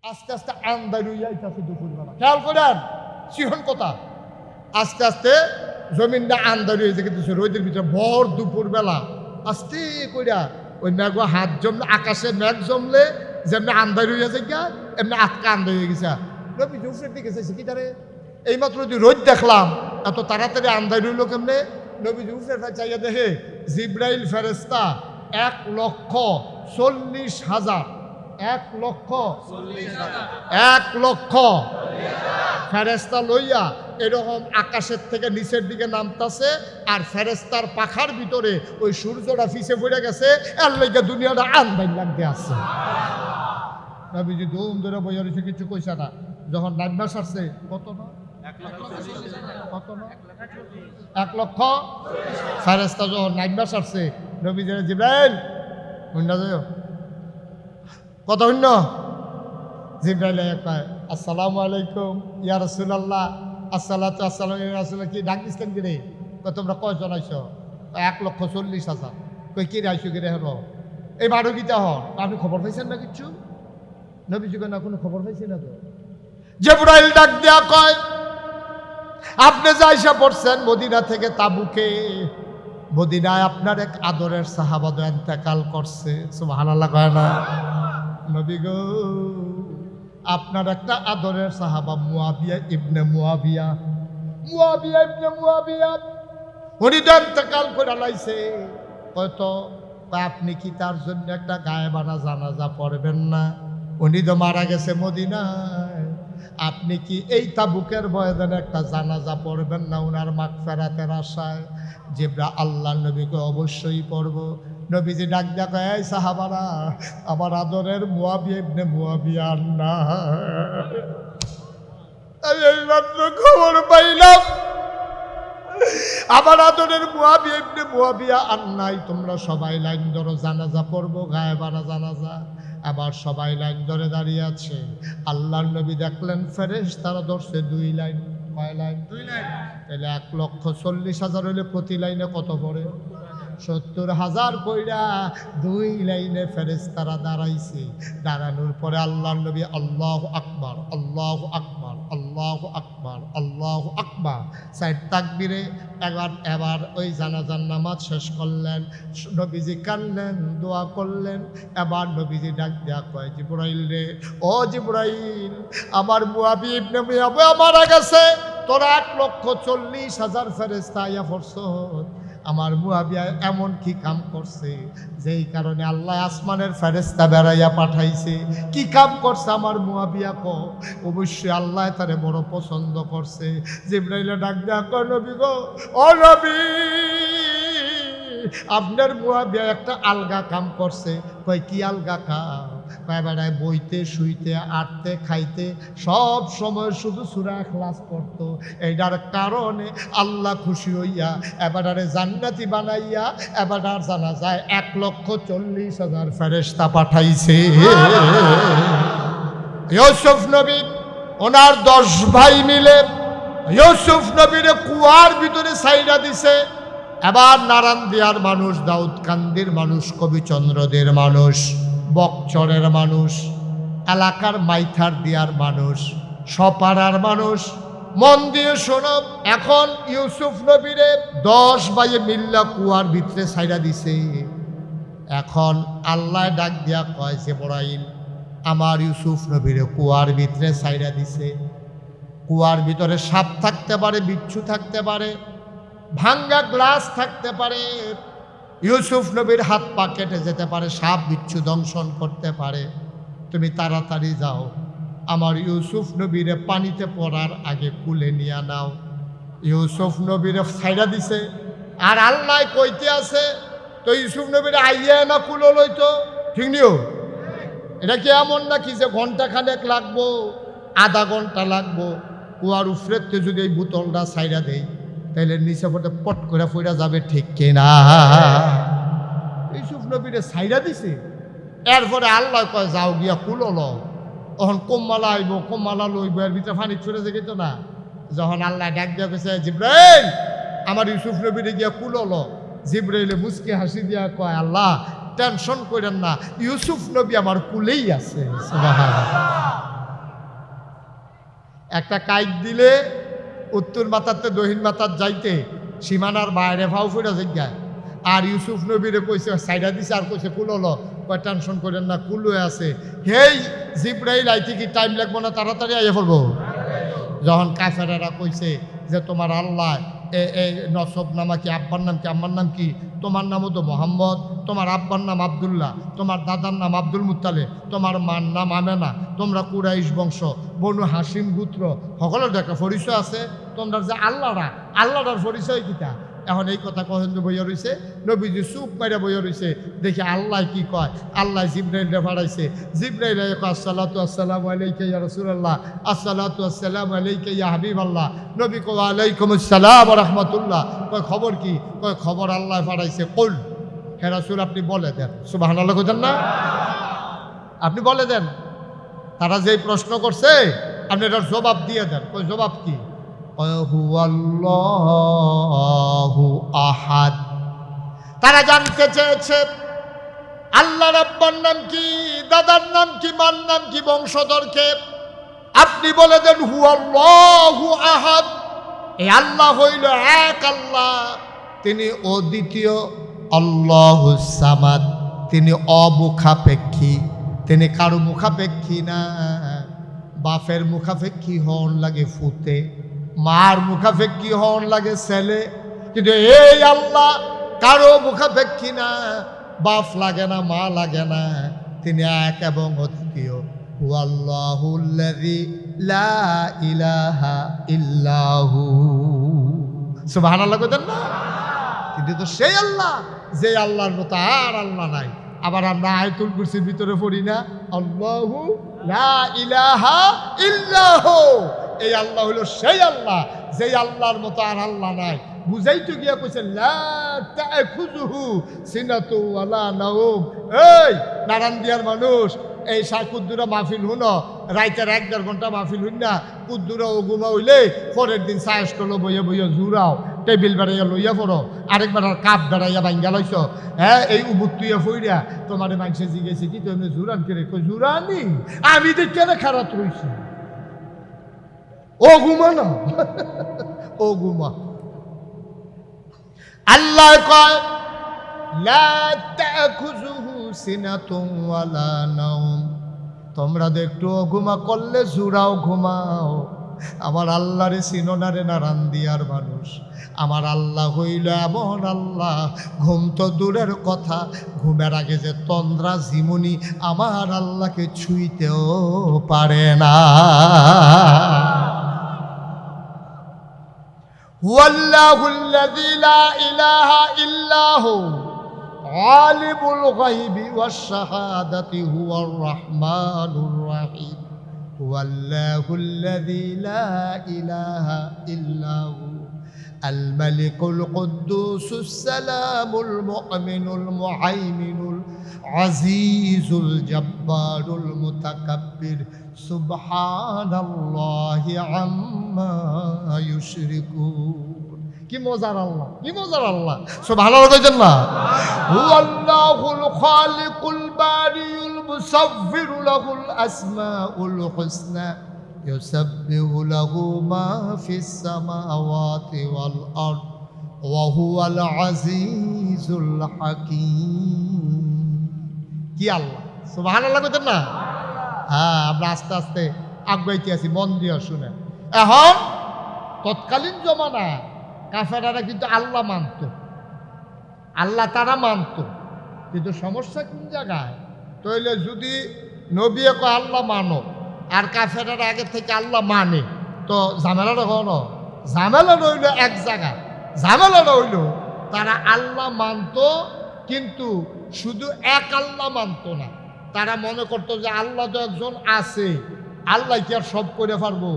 আস্তে আস্তে আন্দার হইয়াইতেছে দুপুরবেলা। খেয়াল করেন সিহন কথা, আস্তে আস্তে জমিনটা আন্দার হয়ে যেতেছে রোদের ভিতরে ভর দুপুরবেলা। আস্তে কইরা ওই মেঘ হাত জমলে, আকাশে মেঘ জমলে যেমনি আন্দার হইয়া যায় এমনি আটকা আন্দার হয়ে গেছে। রবি জুফরের দিকে চাইছে কি তারে এইমাত্র যদি রোদ দেখলাম এত তাড়াতাড়ি আন্দার হইল কেমনে। নবী জুফরের চাইয়া দেখে জিব্রাইল ফেরেস্তা 1,40,000 ফেরেস্তা লইয়া এরকম আকাশের থেকে নিচের দিকে নামতাছে। আর ফেরেস্তার পাখার ভিতরে ওই সূর্যটা ফিসে পড়ে গেছে, এর লেগে দুনিয়াটা আন্দাজ লাগতে আছে। নবীজি ধুম ধরে বইয়া রয়েছে, কিছু কইসা না। যখন নাইমা সারছে কত না, 1 লক্ষ ফেরেস্তা যখন নাইমা সারছে, নবীজি জিব্রাইল শুননা যাও কত শূন্য। জিব্রাইল কয় আসসালামু আলাইকুম ইয়া রাসূলুল্লাহ। আসসালাতু আসসালামু ইয়া রাসূলুল্লাহ। কি ডাক দিচ্ছেন কি রে? কয় তোমরা কয়জন আইছো? 1,40,000। কই কি রে আইছো কি রে? হলো এই বারো গীতা হন, আপনি খবর পাইছেন না কিচ্ছু? নবীজি কয় না, কোনো খবর পাইছি না তো। জিব্রাইল ডাক দেয়া কয় আপনি যে আইসা পড়ছেন মদিনা থেকে তাবুকে, মদিনায় আপনার এক আদরের সাহাবা ইন্তেকাল করছে। সুবহানাল্লাহ কয় না? নবী গো, আপনার একটা আদরের সাহাবা মুয়াবিয়া ইবনে মুয়াবিয়া উনি তো ইন্তেকাল করে লাইছে। হয়তো আপনি কি তার জন্য একটা গায়েবানা জানাজা পড়বেন না? উনি তো মারা গেছে মদিনায়, আপনি কি এই তাবুকের ময়দানে একটা জানাজা পড়বেন না ওনার মাগফিরাতের আশায়? জিব্রা আল্লাহ নবীকে অবশ্যই পড়ব। নবীজি ডাক ডাক এই সাহাবারা, আমার আদরের মুয়াবিয়া ইবনে মুয়াবিয়া না, আমি এইমাত্র খবর পাইলাম আমার আদরের মুয়াবিয়া ইবনে মুয়াবিয়া আর নাই। তোমরা সবাই লাইন ধরো, জানাজা পড়বো, গায়েবানা জানাজা। আবার সবাই লাইন ধরে দাঁড়িয়ে আছে। আল্লাহর নবী দেখলেন ফেরেশতারা ধরছে 2 লাইন। কয় লাইন? 2 লাইন। তাহলে 1,40,000 হইলে প্রতি লাইনে কত পড়ে? 70,000 কইরা 2 লাইনে ফেরেশতারা দাঁড়াইছে। দাঁড়ানোর পরে আল্লাহর নবী আল্লাহু আকবার, আল্লাহু আকবার, আল্লাহু আকবার, আল্লাহু আকবার 4 তাকবীরে এবার ওই জানাজার নামাজ শেষ করলেন। নবীজি কাঁদলেন, দোয়া করলেন। এবার নবীজি ডাক দেয়া কয় জিবরাইল রে, ও জিবরাইল, আমার মুয়াবি ইবনে মুয়াবিয়া মারা গেছে। তোরা 1,40,000 ফেরেশতা আইয়া পড়ছো। আমার মুয়াবিয়া এমন কি কাম করছে যেই কারণে আল্লাহ আসমানের ফেরেশতা বেড়াইয়া পাঠাইছে? কি কাম করছে আমার মুয়াবিয়া? কো অবশ্যই আল্লাহ তারে বড় পছন্দ করছে। জিবরাইল ডাক দেয়া কয় নবী গো, ও নবী, আপনার মুয়াবিয়া একটা আলগা কাম করছে। কয় কি আলগা কাম? কয় বেড়ায় বইতে শুইতে আটতে খাইতে সব সময় শুধু সূরা ইখলাস পড়তো। এইটার কারণে আল্লাহ খুশি হইয়া এবারে জান্নাতি বানাইয়া এবার জানা যায় 1,40,000 ফেরেশতা পাঠাইছে। ইউসুফ নবী ওনার 10 ভাই মিলে ইউসুফ নবীর কুয়ার ভিতরে ছাইরা দিছে। এবার নারায়ণ দিয়ার মানুষ, দাউদ কান্দির মানুষ, কবিচন্দ্রদের মানুষ, বকচরের মানুষ, এলাকার মাইথার দিয়ার মানুষ, সপাড়ার মানুষ, মন দিয়ে শোনো। এখন ইউসুফ নবীরে 10 ভাইয়ে মিল্লা কুয়ার ভিতরে ছাইরা দিছে। এখন আল্লাহ ডাক দিয়া কয় জিবরাইল, আমার ইউসুফ নবীরে কুয়ার ভিতরে ছাইরা দিছে। কুয়ার ভিতরে সাপ থাকতে পারে, বিচ্ছু থাকতে পারে, ভাঙ্গা গ্লাস থাকতে পারে, ইউসুফ নবীর হাত পা কেটে যেতে পারে, সাপ বিচ্ছু দংশন করতে পারে। তুমি তাড়াতাড়ি যাও, আমার ইউসুফ নবীরে পানিতে পড়ার আগে কুলে নিয়ে নাও। ইউসুফ নবীরে ছাইরা দিছে। আর আল্লাহ কইতে আছে তো ইউসুফ নবীরে আইয়া না কুলো লইতো, ঠিক নিও? এটা কি এমন নাকি যে ঘন্টাখানেক লাগবো, আধা ঘন্টা লাগবো? কুয়ার উফরেতে যদি এই বোতলটা ছাইরা দেই তাইলে নিচে পড়তে পট করে ফইরা যাবে, ঠিক কিনা? ইউসুফ নবীরে ছাইরা দিছে। এরপরে আল্লাহ কয় যাও গিয়া কুলো লও। তখন কোম্মালা আইব, কোম্মালা লইব, এর ভিতরে পানি ছুড়ে যেত না। যখন আল্লাহ ডাক দিয়া গেছে জিবরাইল, আমার ইউসুফ নবীরে গিয়া কুলো ল। জিবরাইলে মুচকি হাসি দিয়া কয় আল্লাহ টেনশন করেন না, ইউসুফ নবী আমার কুলেই আছে। সুবহানাল্লাহ। একটা কাইট দিলে উত্তর মাথাতে দক্ষিণ মাথার যাইতে সীমানার বাইরে ফাউ ফুটা জায়গায়। আর ইউসুফ নবীরে কইছে সাইডা দিছে আর কইছে কুল হলো, কয় টেনশন করেন না, কুল আছে। হেই জিব্রাইল আইতে কি টাইম লাগবো না, তাড়াতাড়ি আইয়া পড়বো। যখন কাফেরেরা কইছে যে তোমার আল্লাহ নসব নামা কি, আব্বার নাম কি, আম্মার নাম কি, তোমার নামও তো মোহাম্মদ, তোমার আব্বার নাম আবদুল্লাহ, তোমার দাদার নাম আব্দুল মুত্তালিব, তোমার মার নাম আমেনা, তোমরা কুরাইশ বংশ, বনু হাসিম গোত্র, সকলের একটা পরিচয় আছে। তোমরা যে আল্লাহর পরিচয় কিতা? এখন এই কথা কহেন বইয়া রয়েছে, নবীজি চুপ মাইরা বইয়া রয়েছে। দেখি আল্লাহ কি কয়। আল্লাহ জিব্রাইলরে পাঠাইছে। জিব্রাইল আসসালাতু আসসালামু আলাইকা ইয়া রাসূলুল্লাহ, আসসালাতু আসসালামু আলাইকা ইয়া হাবিবাল্লাহ। নবী কয় ওয়া আলাইকুমুস সালাম ওয়া রাহমাতুল্লাহ। কয় খবর কি? কয় খবর আল্লাহ পাঠাইছে। কুল, হে রাসূল আপনি বলে দেন। সুবহানাল্লাহ কইতেন না? আপনি বলে দেন। তারা যেই প্রশ্ন করছে আপনি এটার জবাব দিয়ে দেন। কয় জবাব কি? হুয়াল্লাহু আহাদ। তারা জানতে চেয়েছে আল্লাহর আব্বার নাম কি, দাদার নাম কি, মার নাম কি, বংশধরকে। আপনি বলে দেন হুয়াল্লাহু আহাদ। এই আল্লাহ হইল এক আল্লাহ, তিনি অদ্বিতীয়। আল্লাহুস সামাদ, তিনি অমুখাপেক্ষী, তিনি কারো মুখাপেক্ষী না। বাপের মুখাপেক্ষী হন লাগে ফুতে, মার মুখাপেক্ষী হন লাগে ছেলে, কিন্তু এই আল্লাহ কারো মুখাপেক্ষী না, বাপ লাগে না, মা লাগে না, তিনি এক এবং অদ্বিতীয়। হুয়াল্লাহুল্লাযী লা ইলাহা ইল্লাহু। সুবহানাল্লাহ কইতেন না? কিন্তু তো সেই আল্লাহ, যে আল্লাহর মতো আর আল্লাহ নাই। আবার আমরা আয়াতুল কুরসির ভিতরে পড়ি না, আল্লাহু লা ইলাহা ইল্লাহু। এই আল্লাহ হলো সেই আল্লাহ, যেই আল্লাহর মতো আর আল্লাহ নাই। বুঝাইতে গিয়া কইছে লা তা'খুযুহু সিনাতু ওয়ালা নাওম। এই নারায়ণ দিয়ার মানুষ, এই কুদ্দুরা মাহফিল হুনো, রাইতের 1-1.5 ঘন্টা মাহফিল হুন না, কুদ্দুরা ও ঘুমা হইলে পরের দিন চায়েস করলো বইয়া বইয়া জুড়াও, টেবিল বেড়াইয়া লইয়া পড়ো, আরেকবার আর কাপ বেড়াইয়া ভাঙ্গা লইছ। হ্যাঁ এই উবুত তুইয়া ফইরা তোমার মানুষে জিগেছে কি তুমি জুরান করে? কই জুরানি আমি দেখে না খারাপ রইছি। ও ঘুমা না, ও ঘুমা। আল্লাহ কয় লা তা'খুযুহু সিনাতুন ওয়ালা নাওম। তোমরা তো একটু ঘুমা করলে জুড়াও ঘুমাও। আমার আল্লাহরে চিনো না রে নারান দিয়ার মানুষ। আমার আল্লাহ হইল এমন আল্লাহ, ঘুম তো দূরের কথা, ঘুমের আগে যে তন্দ্রা ঝিমুনি আমার আল্লাহকে ছুঁইতেও পারে না। হুয়াল্লাহুল্লাযী লা ইলাহা ইল্লাহু আলিমুল গায়বি ওয়াশ শাহাদাতি হুয়ার রাহমানুর রাহিম। হুয়াল্লাহুল্লাযী লা ইলাহা ইল্লাহু আল মালিকুল কুদ্দুসুস সালামুল মুমিনুল মুহাইমিনুল আজিজুল জব্বারুল মুতাকাব্বির সুবহানাল্লাহি আম্মা ইউশরিকুন। কি মজার আল্লাহ, কি মজার আল্লাহ। সুবহানাল্লাহ কইছেন না? হুয়াল্লাহুল খালিকুল বারিউল মুসাফফিরু লাহুল আসমাউল হুসনা ইউসাব্বিহু লাহু মা ফিস সামাওয়াতি ওয়াল আরদ ওয়া হুয়াল আজিজুল হাকীম। কি আল্লাহ! সুবহানাল্লাহ কইছেন না? হ্যাঁ, আমরা আস্তে আস্তে আগাইতে আছি, মন দিয়ে শুনে। এখন তৎকালীন জমানা কাফেরারা কিন্তু আল্লাহ মানত, আল্লাহ তারা মানত, কিন্তু সমস্যা কোন জায়গায়? তাইলে যদি নবী কয় আল্লাহ মানো আর কাফেরারা আগে থেকে আল্লাহ মানে, তো ঝামেলাটা হলো, ঝামেলা রইল এক জায়গায়। ঝামেলাটা হইল তারা আল্লাহ মানত, কিন্তু শুধু এক আল্লাহ মানত না। তারা মনে করতো যে আল্লাহ তো একজন আছে, আল্লাহ কি আর সব করে পারবো?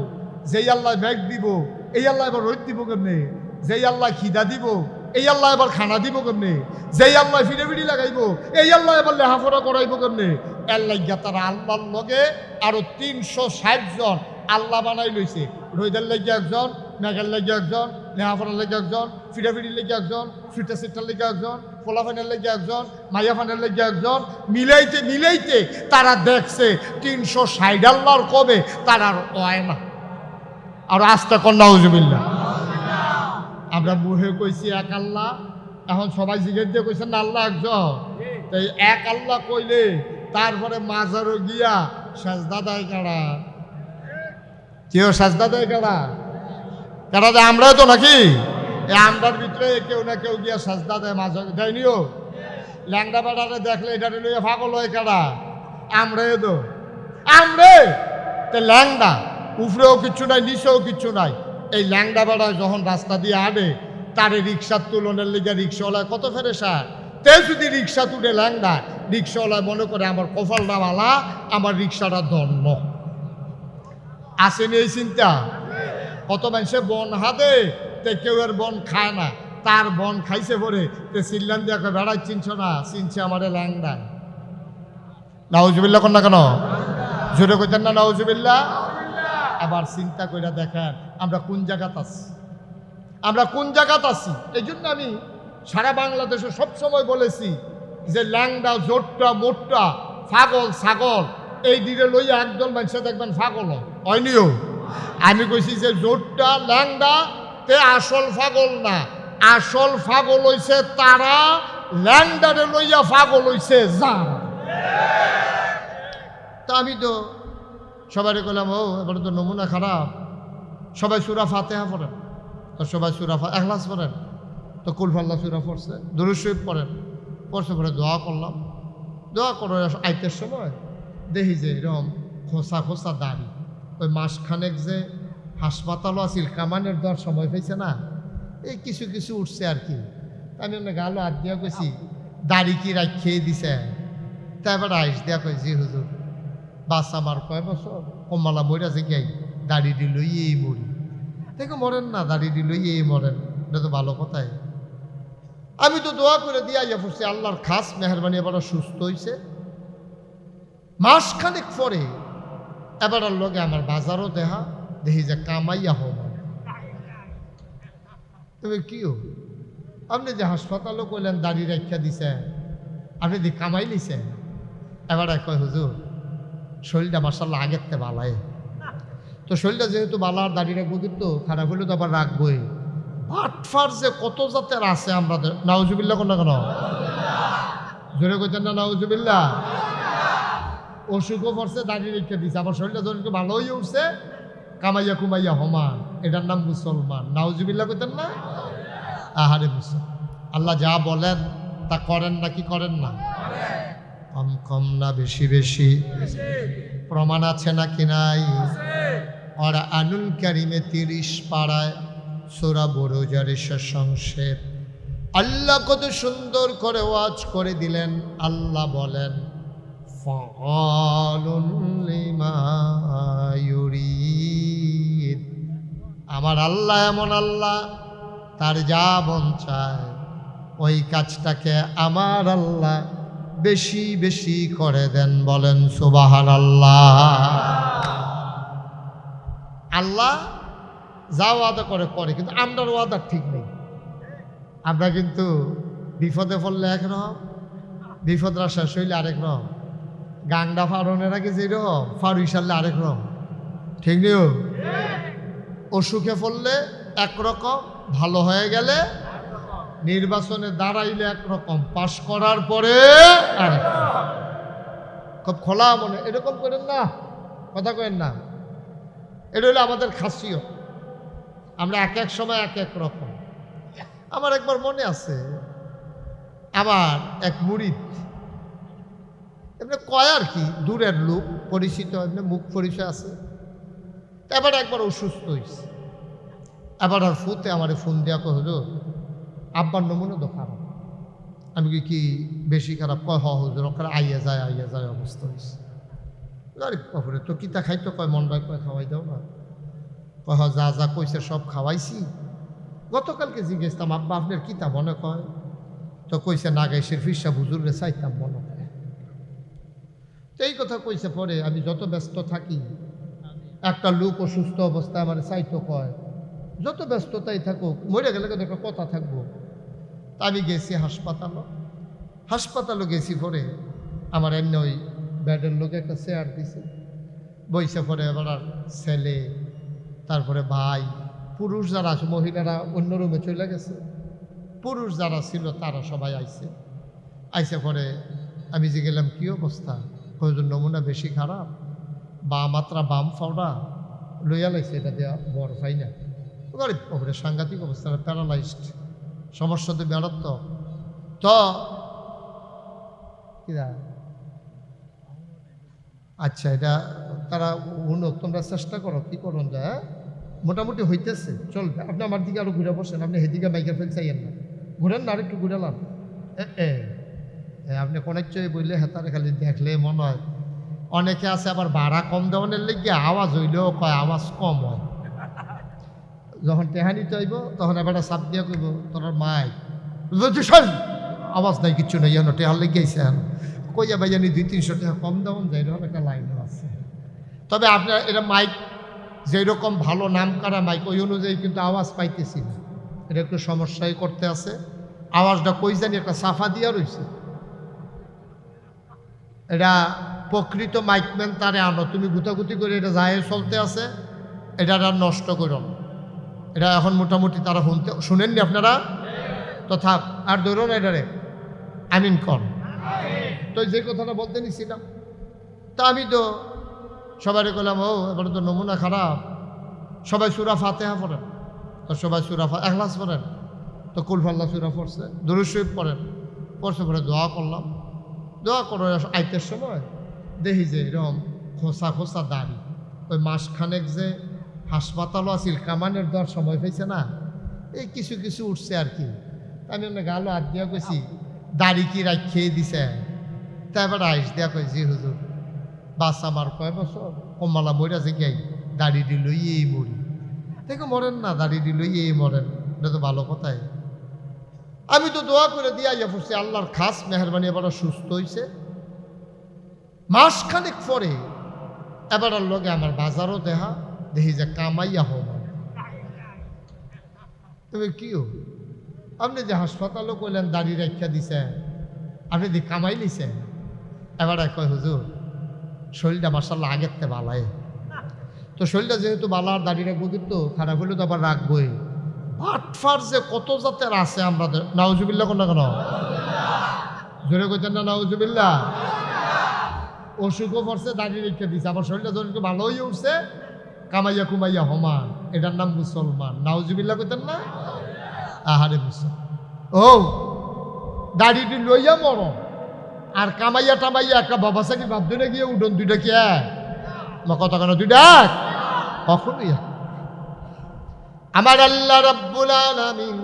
যেই আল্লাহ মেঘ দিব, এই আল্লাহ এবার রোদ দিব কেমনে? যেই আল্লাহ খিদা দিব, এই আল্লাহ এবার খানা দিব কেমনে? যেই আল্লাহ ফিরে ফিরি লাগাইব, এই আল্লাহ এবার লেখাপড়া করাইব কেমনে? এর লাগিয়া তারা আল্লাহর লগে আরো 360 জন আল্লাহ বানাই লইছে। রোদের লেগে একজন, মেঘের লেগে একজন, লেখাপড়ার লেগে একজন, ফিরাফিরির লেগে একজন, ফিটা সিটার লেগে একজন, ফোলাফানের লেগে একজন, মাইয়াফানের লেগে একজন। মিলাইতে মিলাইতে তারা দেখছে 360 আল্লাহর কবে তার আর হয় না। আর আস্তে কর নাউজুবিল্লাহ। আমরা মুহে কইছি এক আল্লাহ, এখন সবাই জিজ্ঞেস দিয়ে কইছেন না আল্লাহ একজন। তাই এক আল্লাহ কইলে তারপরে মাজারও গিয়া সাজদা দেয় কারা? কেউ সাজদা দেয় কারা? কারা দেয়? আমরাও তো নাকি এই আমরার ভিতরে কেউ না কেউ গিয়া সাজদা দেয়, মাজার দেয়নিও। ল্যাংড়া বেড়ারে দেখলে এটা লইয়া পাগল হয় কারা? আমরাও তো। আমরে তো ল্যাংড়া, উপরেও কিচ্ছু নাই নিচেও কিচ্ছু নাই। এই ল্যাংড়া বেড়ায় যখন রাস্তা দিয়ে আনে তারে রিক্সার তুলনের লিগে রিক্সাওয়ালায় কত ফেরেশা। তে যদি রিক্সা তুলে ল্যাংড়া, রিক্সাওয়ালায় মনে করে আমার কপালটা বালা, আমার রিক্সাটা ধন্য। আসেনি এই চিন্তা? কত মানুষে বন হাতে, তে কেউ এর বন খায় না, তার বন খাইছে পরে তে চিল্লান দিয়ে বেড়াই চিনছ না, চিনছে আমারে ল্যাংড়া। নাউজুবিল্লাহ কর না কেন? জোরে কইতেন না নাউজুবিল্লাহ? আবার চিন্তা করে দেখেন আমরা কোন জায়গাত আছি, আমরা কোন জায়গাত আছি। এই জন্য আমি সারা বাংলাদেশে সবসময় বলেছি যে ল্যাংড়া জোটটা মোটটা ছাগল ছাগল এই দিকে লইয়া একদল মানুষে দেখবেন পাগল হয়নিও। আমি কইছি যে জোটটা ল্যাংড়া তে আসল পাগল না, আসল পাগল হইছে তারা, ল্যাংড়ারে লইয়া পাগল হইছে যারা। তা আমি তো সবাই কইলাম ও এবার তো নমুনা খারাপ, সবাই সূরা ফাতিহা পড়েন। তো সবাই সূরা ইখলাস পড়েন, তো কুল ফাল্লা সূরা পড়ছে, দুরূদ শরীফ পড়েন, পড়ছে পরে দোয়া করলাম। দোয়া করে আইতের সময় দেখি যে এরকম খোসা খোসা দাড়ি, ওই মাসখানেক যে হাসপাতালও আছিল কামানের দেওয়ার সময় পেয়েছে না, এই কিছু কিছু উঠছে আর কি। আমি অন্য গালো হাত দিয়া কইছি দাড়ি কি রাখিয়ে দিছে। তা এবার আইস দিয়া কইছি হুজুর বাস আমার কয় বছর কমলা মরিয়া যে গাই দাড়ি দিলই এই মরি, দেখো মরেন না, দাড়ি দিলই এই মরেন, এটা তো ভালো কথাই। আমি তো দোয়া করে দিয়া ইয়া পড়ছি, আল্লাহর খাস মেহরবানি এবার সুস্থ হয়েছে। মাসখানেক পরে এবার লগে আমার বাজারও দেহা, দেখি যে কামাইয়া হব। তবে কিও আপনি যে হাসপাতালও কইলেন দাড়ি রাখিয়া দিছে, আপনি দি কামাই লিছেন। এবার কয় হুজুর শরীরটা মার্শাল্লাহ আগের তে বালায়, তো শরীরটা যেহেতু বালার দাড়ি রাখবো কিন্তু খারাপ হলে তো আবার রাখবোই। বাটফার যে কত জাতের আছে আমাদের, নাউজুবিল্লাহ কোন না কেন? জোরে কইতেন না নাউজুবিল্লাহ? অসুখও পড়ছে দাড়ি রেখে দিছে, আবার শরীরটা ধরে ভালো হয়ে উঠছে, কামাইয়া কুমাইয়া হমান, এটার নাম মুসলমান। নাউজুবিল্লাহ কইতেন না? আহারে মুসলমান, আল্লাহ যা বলেন তা করেন না কি করেন না? কম কম না বেশি বেশি? প্রমাণ আছে নাকি নাই? আর আনুল কারিমে 30 পাড়ায় সূরা বুরুজের সংক্ষেপ আল্লাহ কত সুন্দর করে ওয়াজ করে দিলেন। আল্লাহ বলেন ফাআলুন লিমা ইউরিদ, আমার আল্লাহ এমন আল্লাহ, তার যা মন চায় ওই কাজটাকে আমার আল্লাহ বেশি বেশি করে দেন। বলেন সুবহানাল্লাহ। আল্লাহ যা ওয়াদা করে করে, কিন্তু আমরার ওয়াদা ঠিক নেই। আমরা কিন্তু বিপদে পড়লে একরকম, বিপদ শেষ হইলে আরেক রকম, গাংডা ফারনের আগে যেরকম ফারুই সারলে আরেক রকম, ঠিক নেই? অসুখে পড়লে একরকম, ভালো হয়ে গেলে নির্বাচনে দাঁড়াইলে একরকম, পাশ করার পরে আরেক। খুব খোলা মনে এরকম করেন না, কথা করেন না। এটা হলো আমাদের খাসিয়ত, আমরা এক এক সময় এক এক রকম। আমার একবার মনে আছে, আমার এক মুরিদ এমনি কয় আর কি, দূরের লোক, পরিচিত, এমনি মুখ পরিচয় আছে। এবার একবার অসুস্থ হয়েছে, এবার আর ফুতে আমার ফোন দেওয়া কয় হুজুর আব্বার নমুনা তো খারাপ। আমি কি বেশি খারাপ? কয় হ হুজুর ওখানে আইয়া যায় অবস্থা হয়েছে। আরে বাপরে, তো কিতা খাইতো? কয় মনটা কয় খাওয়াই দাও না। কয় যা যা কইছে সব খাওয়াইছি। গতকালকে জিজ্ঞেসতাম আব্বা আপনার কিতা মনে কয়? তো কইছে নাগাইশের ফিসা হুজুরে চাইতাম মনে হয়। তো এই কথা কইছে পরে আমি যত ব্যস্ত থাকি, একটা লোক অসুস্থ অবস্থায় আমার চাইতো কয়, যত ব্যস্ততাই থাকুক মরে গেলে একটা কথা থাকবো। তা আমি গেছি হাসপাতালও গেছি। পরে আমার এমনি ওই বেডের লোক একটা চেয়ার দিছে, বইসে পরে এবার আর ছেলে তারপরে ভাই পুরুষ যারা আছে, মহিলারা অন্য রুমে চলে গেছে, পুরুষ যারা ছিল তারা সবাই আইছে। আইসে পরে আমি যে গেলাম কী অবস্থা, কয়েকজন নমুনা বেশি খারাপ, বা মাত্রা বাম ফাওড়া লইয়া লাইছে, এটা দেওয়া বড় পাই না, গরিব ওপরে সাংঘাতিক অবস্থা, প্যারালাইজড, সমস্যা তো বেড়াত্মক। তো কিরা আচ্ছা, এটা তারা উনুক, তোমরা চেষ্টা করো কি করুন যায়, মোটামুটি হইতেছে, চলবে। আপনি আমার দিকে আরো ঘুরে বসেন, আপনি সেদিকে মাইকের ফেল চাইয়েন না, ঘুরেন না, আর একটু ঘুরালাম। আপনি কোনের চয়ে বললে হেতারে খালি দেখলে মনে হয়। অনেকে আছে আবার ভাড়া কম দেওয়ানের লেগে আওয়াজ হইলেও কয় আওয়াজ কম হয়, যখন টেহানি চাইব তখন এবার চাপ দিয়া কইব তোর মাই আওয়াজ নাই, কিচ্ছু নাই, এখন টেহার লেগে আইসে, এখন কইয়া ভাই জানি 200-300 টাকা কম দেওয়ান যায়, এরকম একটা লাইনও আছে। তবে আপনার এটা মাইক যেরকম ভালো নাম করা মাইক, ওই অনুযায়ী কিন্তু আওয়াজ পাইতেছি না, এটা একটু সমস্যাই করতে আছে। আওয়াজটা কই জানি একটা সাফা দিয়া রয়েছে, এটা প্রকৃত মাইকম্যান তারে আনো, তুমি গুতাগুতি করে এটা যায় চলতে আছে, এটা আর নষ্ট করো না। এটা এখন মোটামুটি তারা শুনেননি আপনারা, তো থাক আর ধরো না এটারে, আমিন কর। তো যে কথাটা বলতে নিছিলাম, তা আমি তো সবাই বললাম, ও এবারে তো নমুনা খারাপ, সবাই সূরা ফাতিহা পড়েন, তো সবাই সূরা ইখলাস পড়েন, তো কুল ফাল্লাহ সূরা পড়ছে, দুরূদ শরীফ পড়েন, পড়ছে পরে দোয়া করলাম। দোয়া করে আইতের সময় দেখি যে এরকম খোসা খোসা দাড়ি, ওই মাসখানেক যে হাসপাতালও আছিল, কামানের দেওয়ার সময় পেয়েছে না, এই কিছু কিছু উঠছে আর কি। আমি অন্য গালো হাত দিয়া কইছি দাড়ি কি রাখিয়ে দিছে, তা এবার আইস দেয়া কইছি হুজুর বাস আমার কয় বছর, কমালা মরা যে গাই দাড়িটি লইয়েই মরি, দেখো মরেন না, দাড়িটি লইয়েই মরেন, এটা তো ভালো কথাই। আমি তো দোয়া করে দিয়া ইয়া পড়ছি, আল্লাহর খাস মেহরবানি এবার সুস্থ হয়েছে। মাসখানেক পরে এবার লগে আমার বাজারও দেখি যে কামাইয়া হব। তবে কিও আপনি যে হাসপাতালও কইলেন দাড়ি রাখা দিছে, আপনি যে কামাই লিছেন, এবার কয় হুজুর শরীরটা মার্শাল্লাহ আগের তে বালায়, তো শরীরটা যেহেতু বালা আর দাড়ি রাখবো, কিন্তু খারাপ হলে তো আবার রাখবোই। বাটফার যে কত জাতের আছে আমাদের, নাউজুবিল্লাহ কোন কেন জোরে কইতেন না নাউজুবিল্লাহ। অসুখও পড়ছে, দাড়ি রেখে দিছে, আবার শরীরটা ধরে ভালো হয়ে উঠছে, কামাইয়া কুমাইয়া হমান, এটার নাম মুসলমান। নাউজুবিল্লাহ কইতেন না, আহারে মুসলমান। ও দাড়িটি লইয়া মর আর কামাইয়া টামাইয়া একটা বাবা সাকি ভাব ধরে গিয়ে উঠোন দুইটা কি কথা কেন দুইটা কখনই। আমার আল্লাহ রাব্বুল আলামিন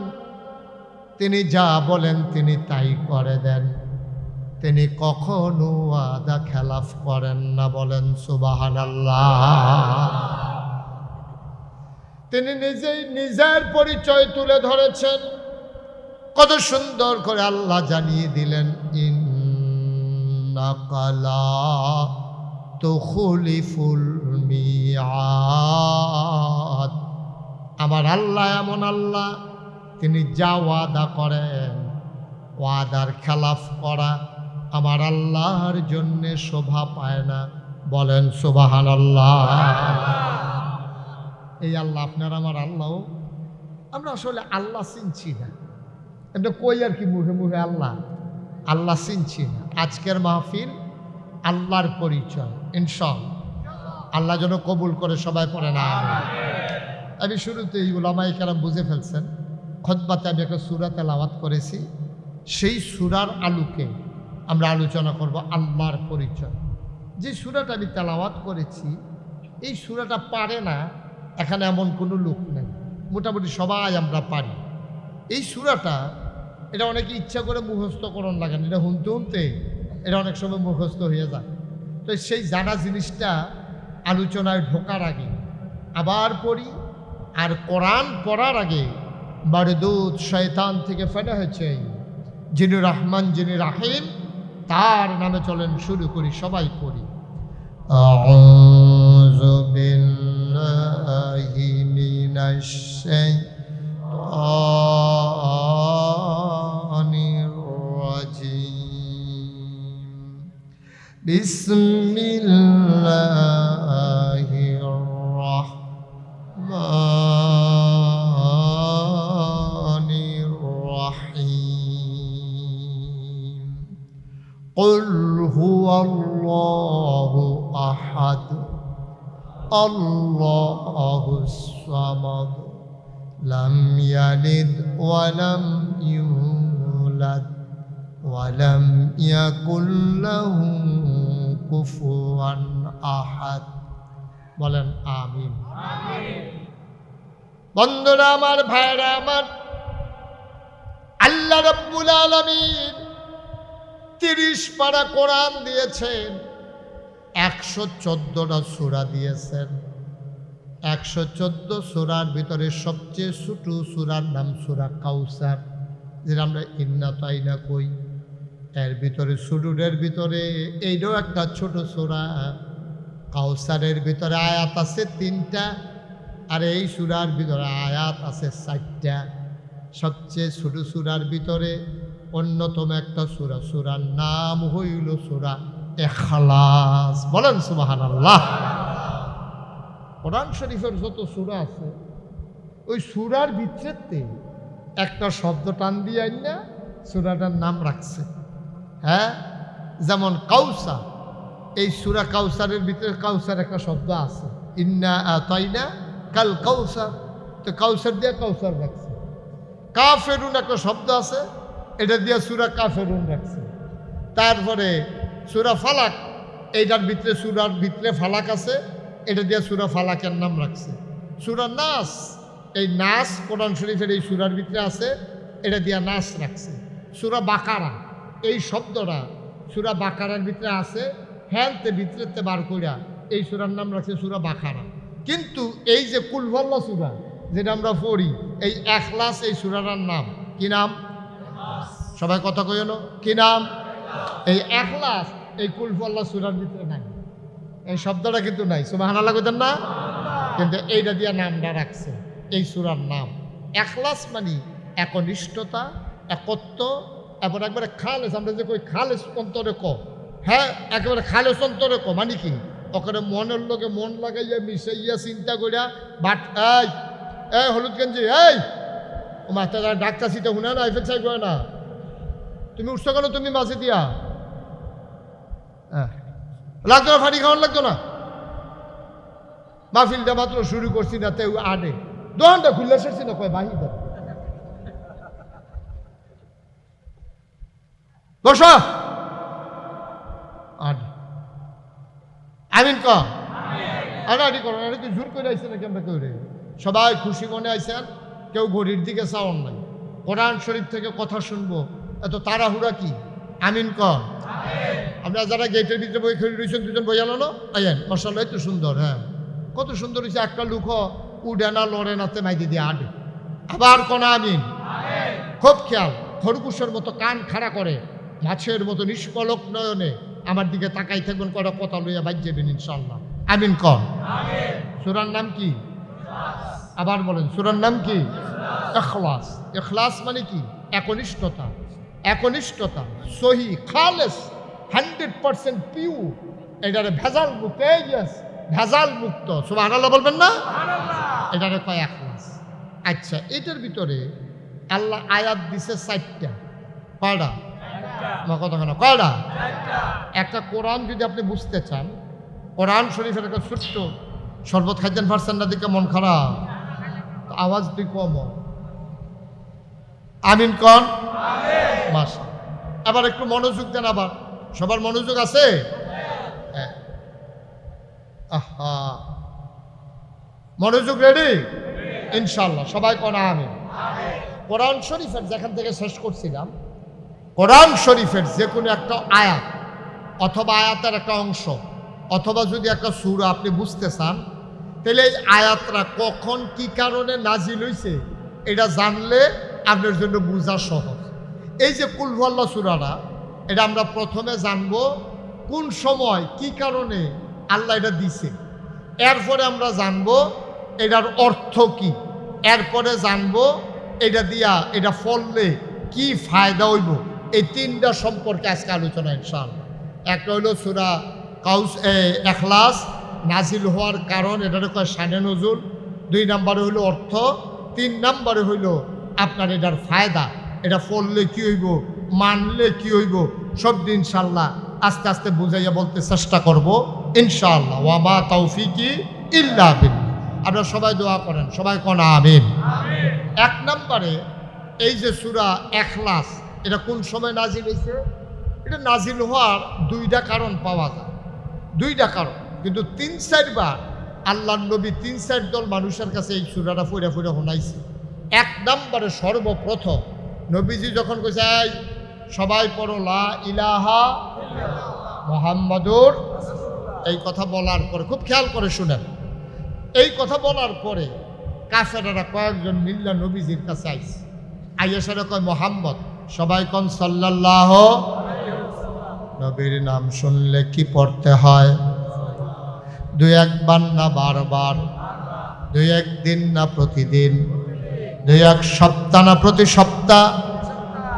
তিনি যা বলেন তিনি তাই করে দেন, তিনি কখনো ওয়াদা খেলাফ করেন না, বলেন সুবহানাল্লাহ। তিনি নিজেই নিজের পরিচয় তুলে ধরেছেন, কত সুন্দর করে আল্লাহ জানিয়ে দিলেন, ইন্নাকা লা তুখলিফুল মিআদ। আমার আল্লাহ এমন আল্লাহ, তিনি যা ওয়াদা করেন, ওয়াদার খেলাফ করা আমার আল্লাহর জন্যে শোভা পায় না, বলেন সুবহানাল্লাহ। এই আল্লাহ আপনার আমার আল্লাহ, আমরা আসলে আল্লাহ চিনছি না, এটা কই আর কি মুখে মুখে আল্লাহ আল্লাহ চিনছি না। আজকের মাহফিল আল্লাহর পরিচয়, ইনশাআল্লাহ আল্লাহ যেন কবুল করে, সবাই পড়ে না। আমি শুরুতেই উলামায়ে কেরাম বুঝে ফেলছেন, খুতবাতে আমি একটা সূরা তেলাওয়াত করেছি, সেই সূরার আলোকে আমরা আলোচনা করব আল্লাহর পরিচয়। যে সূরাটা আমি তেলাওয়াত করেছি, এই সূরাটা পারে না এখানে এমন কোনো লোক নেই, মোটামুটি সবাই আমরা পারি। এই সূরাটা এটা অনেকে ইচ্ছা করে মুখস্থ করণ লাগেন, এটা শুনতে শুনতে এটা অনেক সময় মুখস্থ হয়ে যায়। তো সেই জানা জিনিসটা আলোচনায় ঢোকার আগে আবার পড়ি, আর কোরআন পড়ার আগে বারদুদ শয়তান থেকে ফেলা হয়েছে, যিনি রহমান যিনি রাহিম, তার নামে চলেন শুরু করি, সবাই পড়ি। আউযু বিল্লাহি মিনাশ শাইতানির রাজীম। বিসমিল্লাহির রাহমানির আল্লাহুস সামাদ লাম ইয়ালিদ ওয়া লাম ইউলাদ ওয়া লাম ইয়াকুল লাহু কুফুয়ান আহাদ। বলেন আমিন। বন্ধুরা আমার, ভাইরা আমার, আল্লাহ রাব্বুল আলামিন 30 পারা কোরআন দিয়েছেন, 114টা সূরা দিয়েছেন। 114 সূরার ভিতরে সবচেয়ে ছোট সূরার নাম সূরা কাউসার, যেটা আমরা ইন্না তাইনা কই। এর ভিতরে ছোটদের ভিতরে এইটাও একটা ছোট সূরা। কাউসারের ভিতরে আয়াত আছে 3টা, আর এই সূরার ভিতরে আয়াত আছে 4টা। সবচেয়ে ছোট সূরার ভিতরে অন্যতম একটা সূরা, সূরার নাম হইল সূরা ইখলাস। বলেন সুবহানাল্লাহ। কোরআন শরীফের যত সূরা আছে, ওই সূরার ভিতরেতে একটা শব্দ টান দিয়ে না সূরাটার নাম রাখছে। হ্যাঁ, যেমন কাউসার, এই সূরা কাউসারের ভিতরে কাউসার একটা শব্দ আছে, ইন্না আতাইনা কাল কাউসার, তো কাউসার দিয়ে কাউসার রাখছে। কাফেরুন একটা শব্দ আছে, এটা দিয়ে সূরা কাফেরুন রাখছে। তারপরে সূরা ফালাক, এইটার ভিতরে সূরার ভিতরে ফালাক আছে, এটা দিয়ে সূরা ফালাকের নাম রাখছে। সূরা নাস, এই নাস কোরআন শরীফের এই সূরার ভিতরে আছে, এটা দিয়ে নাস রাখছে। সূরা বাকারা, এই শব্দটা সূরা বাকারার ভিতরে আছে, হেলতে ভিতরেতে বার কইরা এই সূরার নাম রাখছে সূরা বাকারা। কিন্তু এই যে কুলহুয়াল্লাহ সূরা যেটা আমরা পড়ি, এই ইখলাস এই সূরাটার নাম কি নাম? সবাই কথা কইলো কি নাম? এই ইখলাস এই কুলহুয়াল্লাহ সূরার ভিতরে নাই, এই শব্দটা কিন্তু নাই। সুবহানাল্লাহ কইতেন না? কিন্তু এইটা দিয়ে নামটা রাখছে, এই সূরার নাম ইখলাস, মানে একনিষ্ঠতা, একত্ব, এবার একবারে খালেস। আমরা যে কই খালেস অন্তরে ক, হ্যাঁ একেবারে খালেস অন্তরে ক মানে কি? ওখানে মনের লোকে মন লাগাইয়া মিশাইয়া চিন্তা করিয়া বাট এই হলুদ গেঞ্জি এই ও মাস্টার ডাক্তার সিটা শুনে না এফেক্ট চাই করে না, তুমি উঠছো কেন? তুমি মাঝে দিয়া হ্যাঁ লাগতো না, ফাড়ি খাওয়ান লাগতো না। মাহফিলটা মাত্র শুরু করছি না, তেও আডে দোকানটা খুললে সরছি না, কয় বাহি দেন বসো আডে। আমিন ক আডাআডি করো, এটা কি জোর করে আইসে নাকি? আমরা কেউ রে সবাই খুশি মনে আইসেন, কেউ ঘড়ির দিকে চাওয়ান নাই। কোরআন শরীফ থেকে কথা শুনবো, এত তাড়াহুড়া কি? আমিন ক। আমরা যারা গেটের ভিতরে বই খেলে রয়েছেন, দুজন বই আলো না আইয়েন, মাশাআল্লাহ এত সুন্দর। হ্যাঁ কত সুন্দর হয়েছে, একটা লুক উডে না লড়ে নাতে মাইদি দিয়ে আডে। আবার কোন আমিন। খুব খেয়াল, খরগোশের মতো কান খাড়া করে, মাছের মতো নিষ্কলক নয়নে আমার দিকে তাকাই থাকবেন, কটা কথা লইয়া বাজ যাবেন ইনশাআল্লাহ। আমিন কন। সূরার নাম কি? আবার বলেন, সূরার নাম কি? ইখলাস। ইখলাস মানে কি? একনিষ্ঠতা। একনিষ্ঠতা সহি খালেস 100% পিওর, এটারে ভেজাল মুক্ত। ভেজাল মুক্ত। সুবহানাল্লাহ বলবেন না? এটারে কয় ইখলাস। আচ্ছা, এটার ভিতরে আল্লাহ আয়াত দিছে 4টা। কয়টা? আমার কথা কেন? কয়টা? একটা কোরআন যদি আপনি বুঝতে চান, কোরআন শরীফের একটা ছোট্ট শরবত খাইতেন পারছেন না দিকে মন খারাপ, আওয়াজ তুই কম। আমিন কন। মাশা, আবার একটু মনোযোগ দেন। আবার সবার মনোযোগ আছে? আহা, মনোযোগ রেডি? ইনশাল্লাহ সবাই কন আমিন। কোরআন শরীফের যেখান থেকে শেষ করছিলাম, কোরআন শরীফের যে কোনো একটা আয়াত অথবা আয়াতের একটা অংশ অথবা যদি একটা সূরা আপনি বুঝতে চান, তাহলে এই আয়াতটা কখন কি কারণে নাজিল হইছে এটা জানলে আপনার জন্য বোঝা সহজ। এই যে কুল হুয়াল্লাহ সূরাটা, এটা আমরা প্রথমে জানবো কোন সময় কি কারণে আল্লাহ এটা দিছে, এরপরে আমরা জানবো এটার অর্থ কি, এরপরে জানবো এটা দিয়া এটা ফললে কি ফায়দা হইব। এই 3টা সম্পর্কে আজকে আলোচনা ইনশাআল্লাহ। একটা হইল সূরা ইখলাস নাজিল হওয়ার কারণ, এটার কয় শানে নজুল। 2 নম্বরে হইল অর্থ। 3 নম্বরে হইল আপনার এটার ফায়দা, এটা পড়লে কি হইব, মানলে কি হইব, সব দিন ইনশাআল্লাহ আস্তে আস্তে বুঝাইয়া বলতে চেষ্টা করব ইনশাআল্লাহ। ওয়া মা তৌফিকি ইল্লা বিল্লাহ। আপনারা সবাই দোয়া করেন, সবাই কোন আমিন। এক নম্বরে এই যে সূরা ইখলাস, এটা কোন সময় নাজিল হয়েছে? এটা নাজিল হওয়ার দুইটা কারণ পাওয়া যায়, দুইটা কারণ, কিন্তু ৩-৪ বার আল্লাহর নবী ৩-৪ দল মানুষের কাছে এই সূরাটা ফুইরা ফুইরা শোনাইছে। এক নম্বরে সর্বপ্রথম নবীজি যখন কইছে এই সবাই পড়ো লা ইলাহা মুহাম্মাদুর, এই কথা বলার পরে খুব খেয়াল করে শুনেন, এই কথা বলার পরে কাফেররা কয়েকজন মিল্লা নবীজির কাছে আইছে, আইয়াসারা কয় মোহাম্মদ, সবাই কোন সাল্লাল্লাহু, নবীর নাম শুনলে কি পড়তে হয়? 2-1 না বারবার? 2-1 দিন না প্রতিদিন? 2-1 সপ্তাহ না প্রতি সপ্তাহ?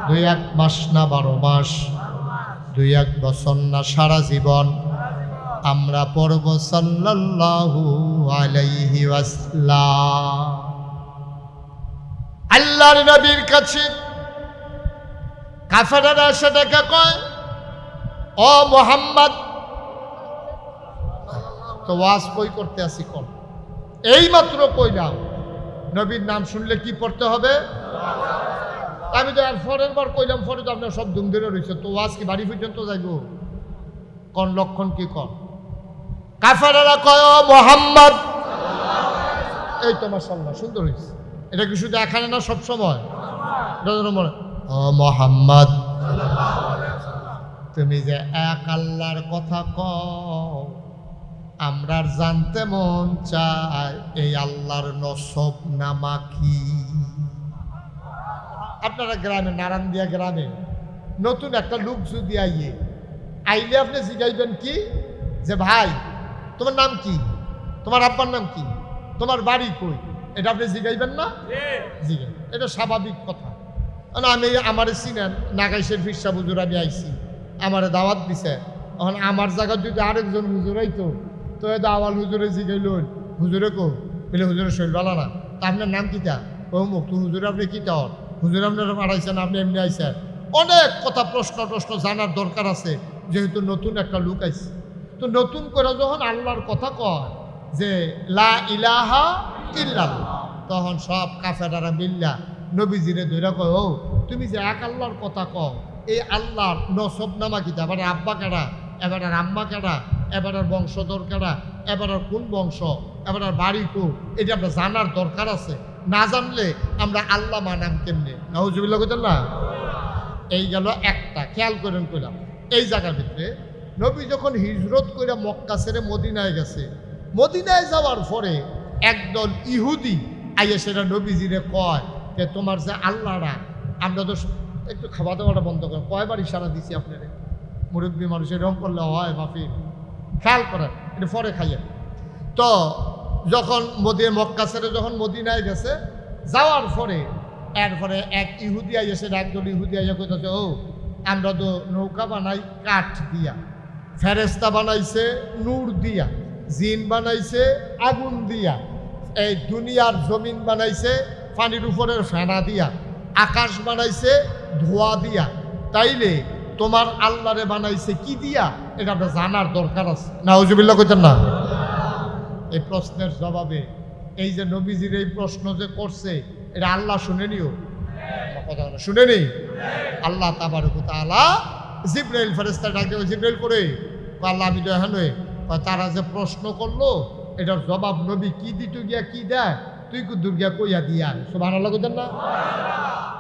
2-1 মাস না 12 মাস? 2-1 বছর না সারা জীবন? আমরা পড়ব সাল্লাল্লাহু আলাইহি ওয়াসাল্লাম। আল্লাহর নবীর কাছে কাফেররা সেটাকে কয় ও মুহাম্মদ, তো ওয়াজ কই করতে আসি কোন? এই মাত্র কইলাম নবীর নাম শুনলে কি পড়তে হবে। আমি তো আর পরের বার কইলাম, পরে তো আপনার সব দুম ধরে রয়েছে, তো ওয়াজ কি বাড়ি পর্যন্ত যাইব? কোন লক্ষণ কি কর? কাফেররা কয় ও মুহাম্মদ, এই তো মাশাআল্লাহ সুন্দর হয়েছে। এটা কি শুধু এখানে না সব সময়? ও মুহাম্মদ, তুমি যে এক আল্লাহর কথা কও, আমরা জানতে মন চায় এই আল্লাহর নসব নামা কি? আপনারা গ্রামে, নারায়ণদিয়া গ্রামে নতুন একটা লোক যদি আইলে আপনি জিগাইবেন কি যে ভাই তোমার নাম কি, তোমার আব্বার নাম কি, তোমার বাড়ি কই, এটা আপনি জিগাইবেন না? জিগাই, এটা স্বাভাবিক কথা। আমি আমারে চিনেন, নাগাইশের ফিরসা হুজুর আমি আইছি, আমারে দাওয়াত দিছে, এখন আমার জায়গায় যদি আরেকজন হুজুর আইতো তো দাওয়াল হুজুরে জিগাইল, হুজুরে কো বলে হুজুরের শরীর ভালো না, তা আপনার নাম কিটা? ও মুখ তো হুজুরে আপনি কি তাও হুজুর আপনারা পাঠাইছেন, আপনি এমনি আইছেন। অনেক কথা প্রশ্ন জানার দরকার আছে, যেহেতু নতুন একটা লোক আইছে। তো নতুন করে যখন আল্লাহর কথা কয় যে লা ইলাহা ইল্লাল্লাহ, তখন সব কাফেররা মিল্লা নবীজিরে ধইরা কয় ও তুমি যে এক আল্লাহর কথা কও, এই আল্লাহর নসব নামা কিতা? এবার আব্বা কেডা, এবার আম্মা কেডা, এবার বংশধর কেডা, এবার কোন বংশ, এবার বাড়ি কো, এটা আমরা জানার দরকার আছে। না জানলে আমরা আল্লাহ মানাম কেমনে? নাউজুবিল্লাহ কইতেন না? এই গেল একটা, খেয়াল করেন কইলাম। এই জায়গার ভিতরে নবী যখন হিজরত করে মক্কা ছেড়ে মদিনায় গেছে, মদিনায় যাওয়ার পরে একদল ইহুদি আইয়া সেটা নবীজিরে কয় যে তোমার যে আল্লাহরা, আমরা তো একটু খাওয়া দাওয়াটা বন্ধ করেন, কয়বার ইশারা দিছি আপনারে, মুরব্বী মানুষ এরকম করলে হয় মাফি, খেয়াল করেন, এটা পরে খাইয়ে। তো যখন মক্কা ছেড়ে যখন মদিনায় গেছে, যাওয়ার পরে এরপরে এক ইহুদি আইয়া সেটা একদল ইহুদি আইয়া কইতেছে ও আমরা তো নৌকা বানাই কাঠ দিয়া, ফেরেস্তা বানাইছে নূর দিয়া, জিন বানাইছে আগুন দিয়া, এই দুনিয়ার জমিন বানাইছে পানির উপরের ফেনা দিয়া, আকাশ বানাইছে ধোয়া দিয়া, তাইলে তোমার আল্লাহরে বানাইছে কি দিয়া? এটা আমরা জানার দরকার আছে। নাউজুবিল্লাহ কইতেন না? এই প্রশ্নের জবাবে এই যে নবীজির এই প্রশ্ন যে করছে, এটা আল্লাহ শুনেনিও? কথা শুনেনি? আল্লাহ তাবারক ওয়া তাআলা জিবরাইল ফেরেশতা ডাকে, জিবরাইল করে আল্লাহ আমি তো এখন তারা যে প্রশ্ন করলো এটার জবাব নবী কি দিত গিয়া কি দেয়, তুই কুদ্দুর গিয়া কইয়া দিয়া। সুবহানাল্লাহ কইতেন না?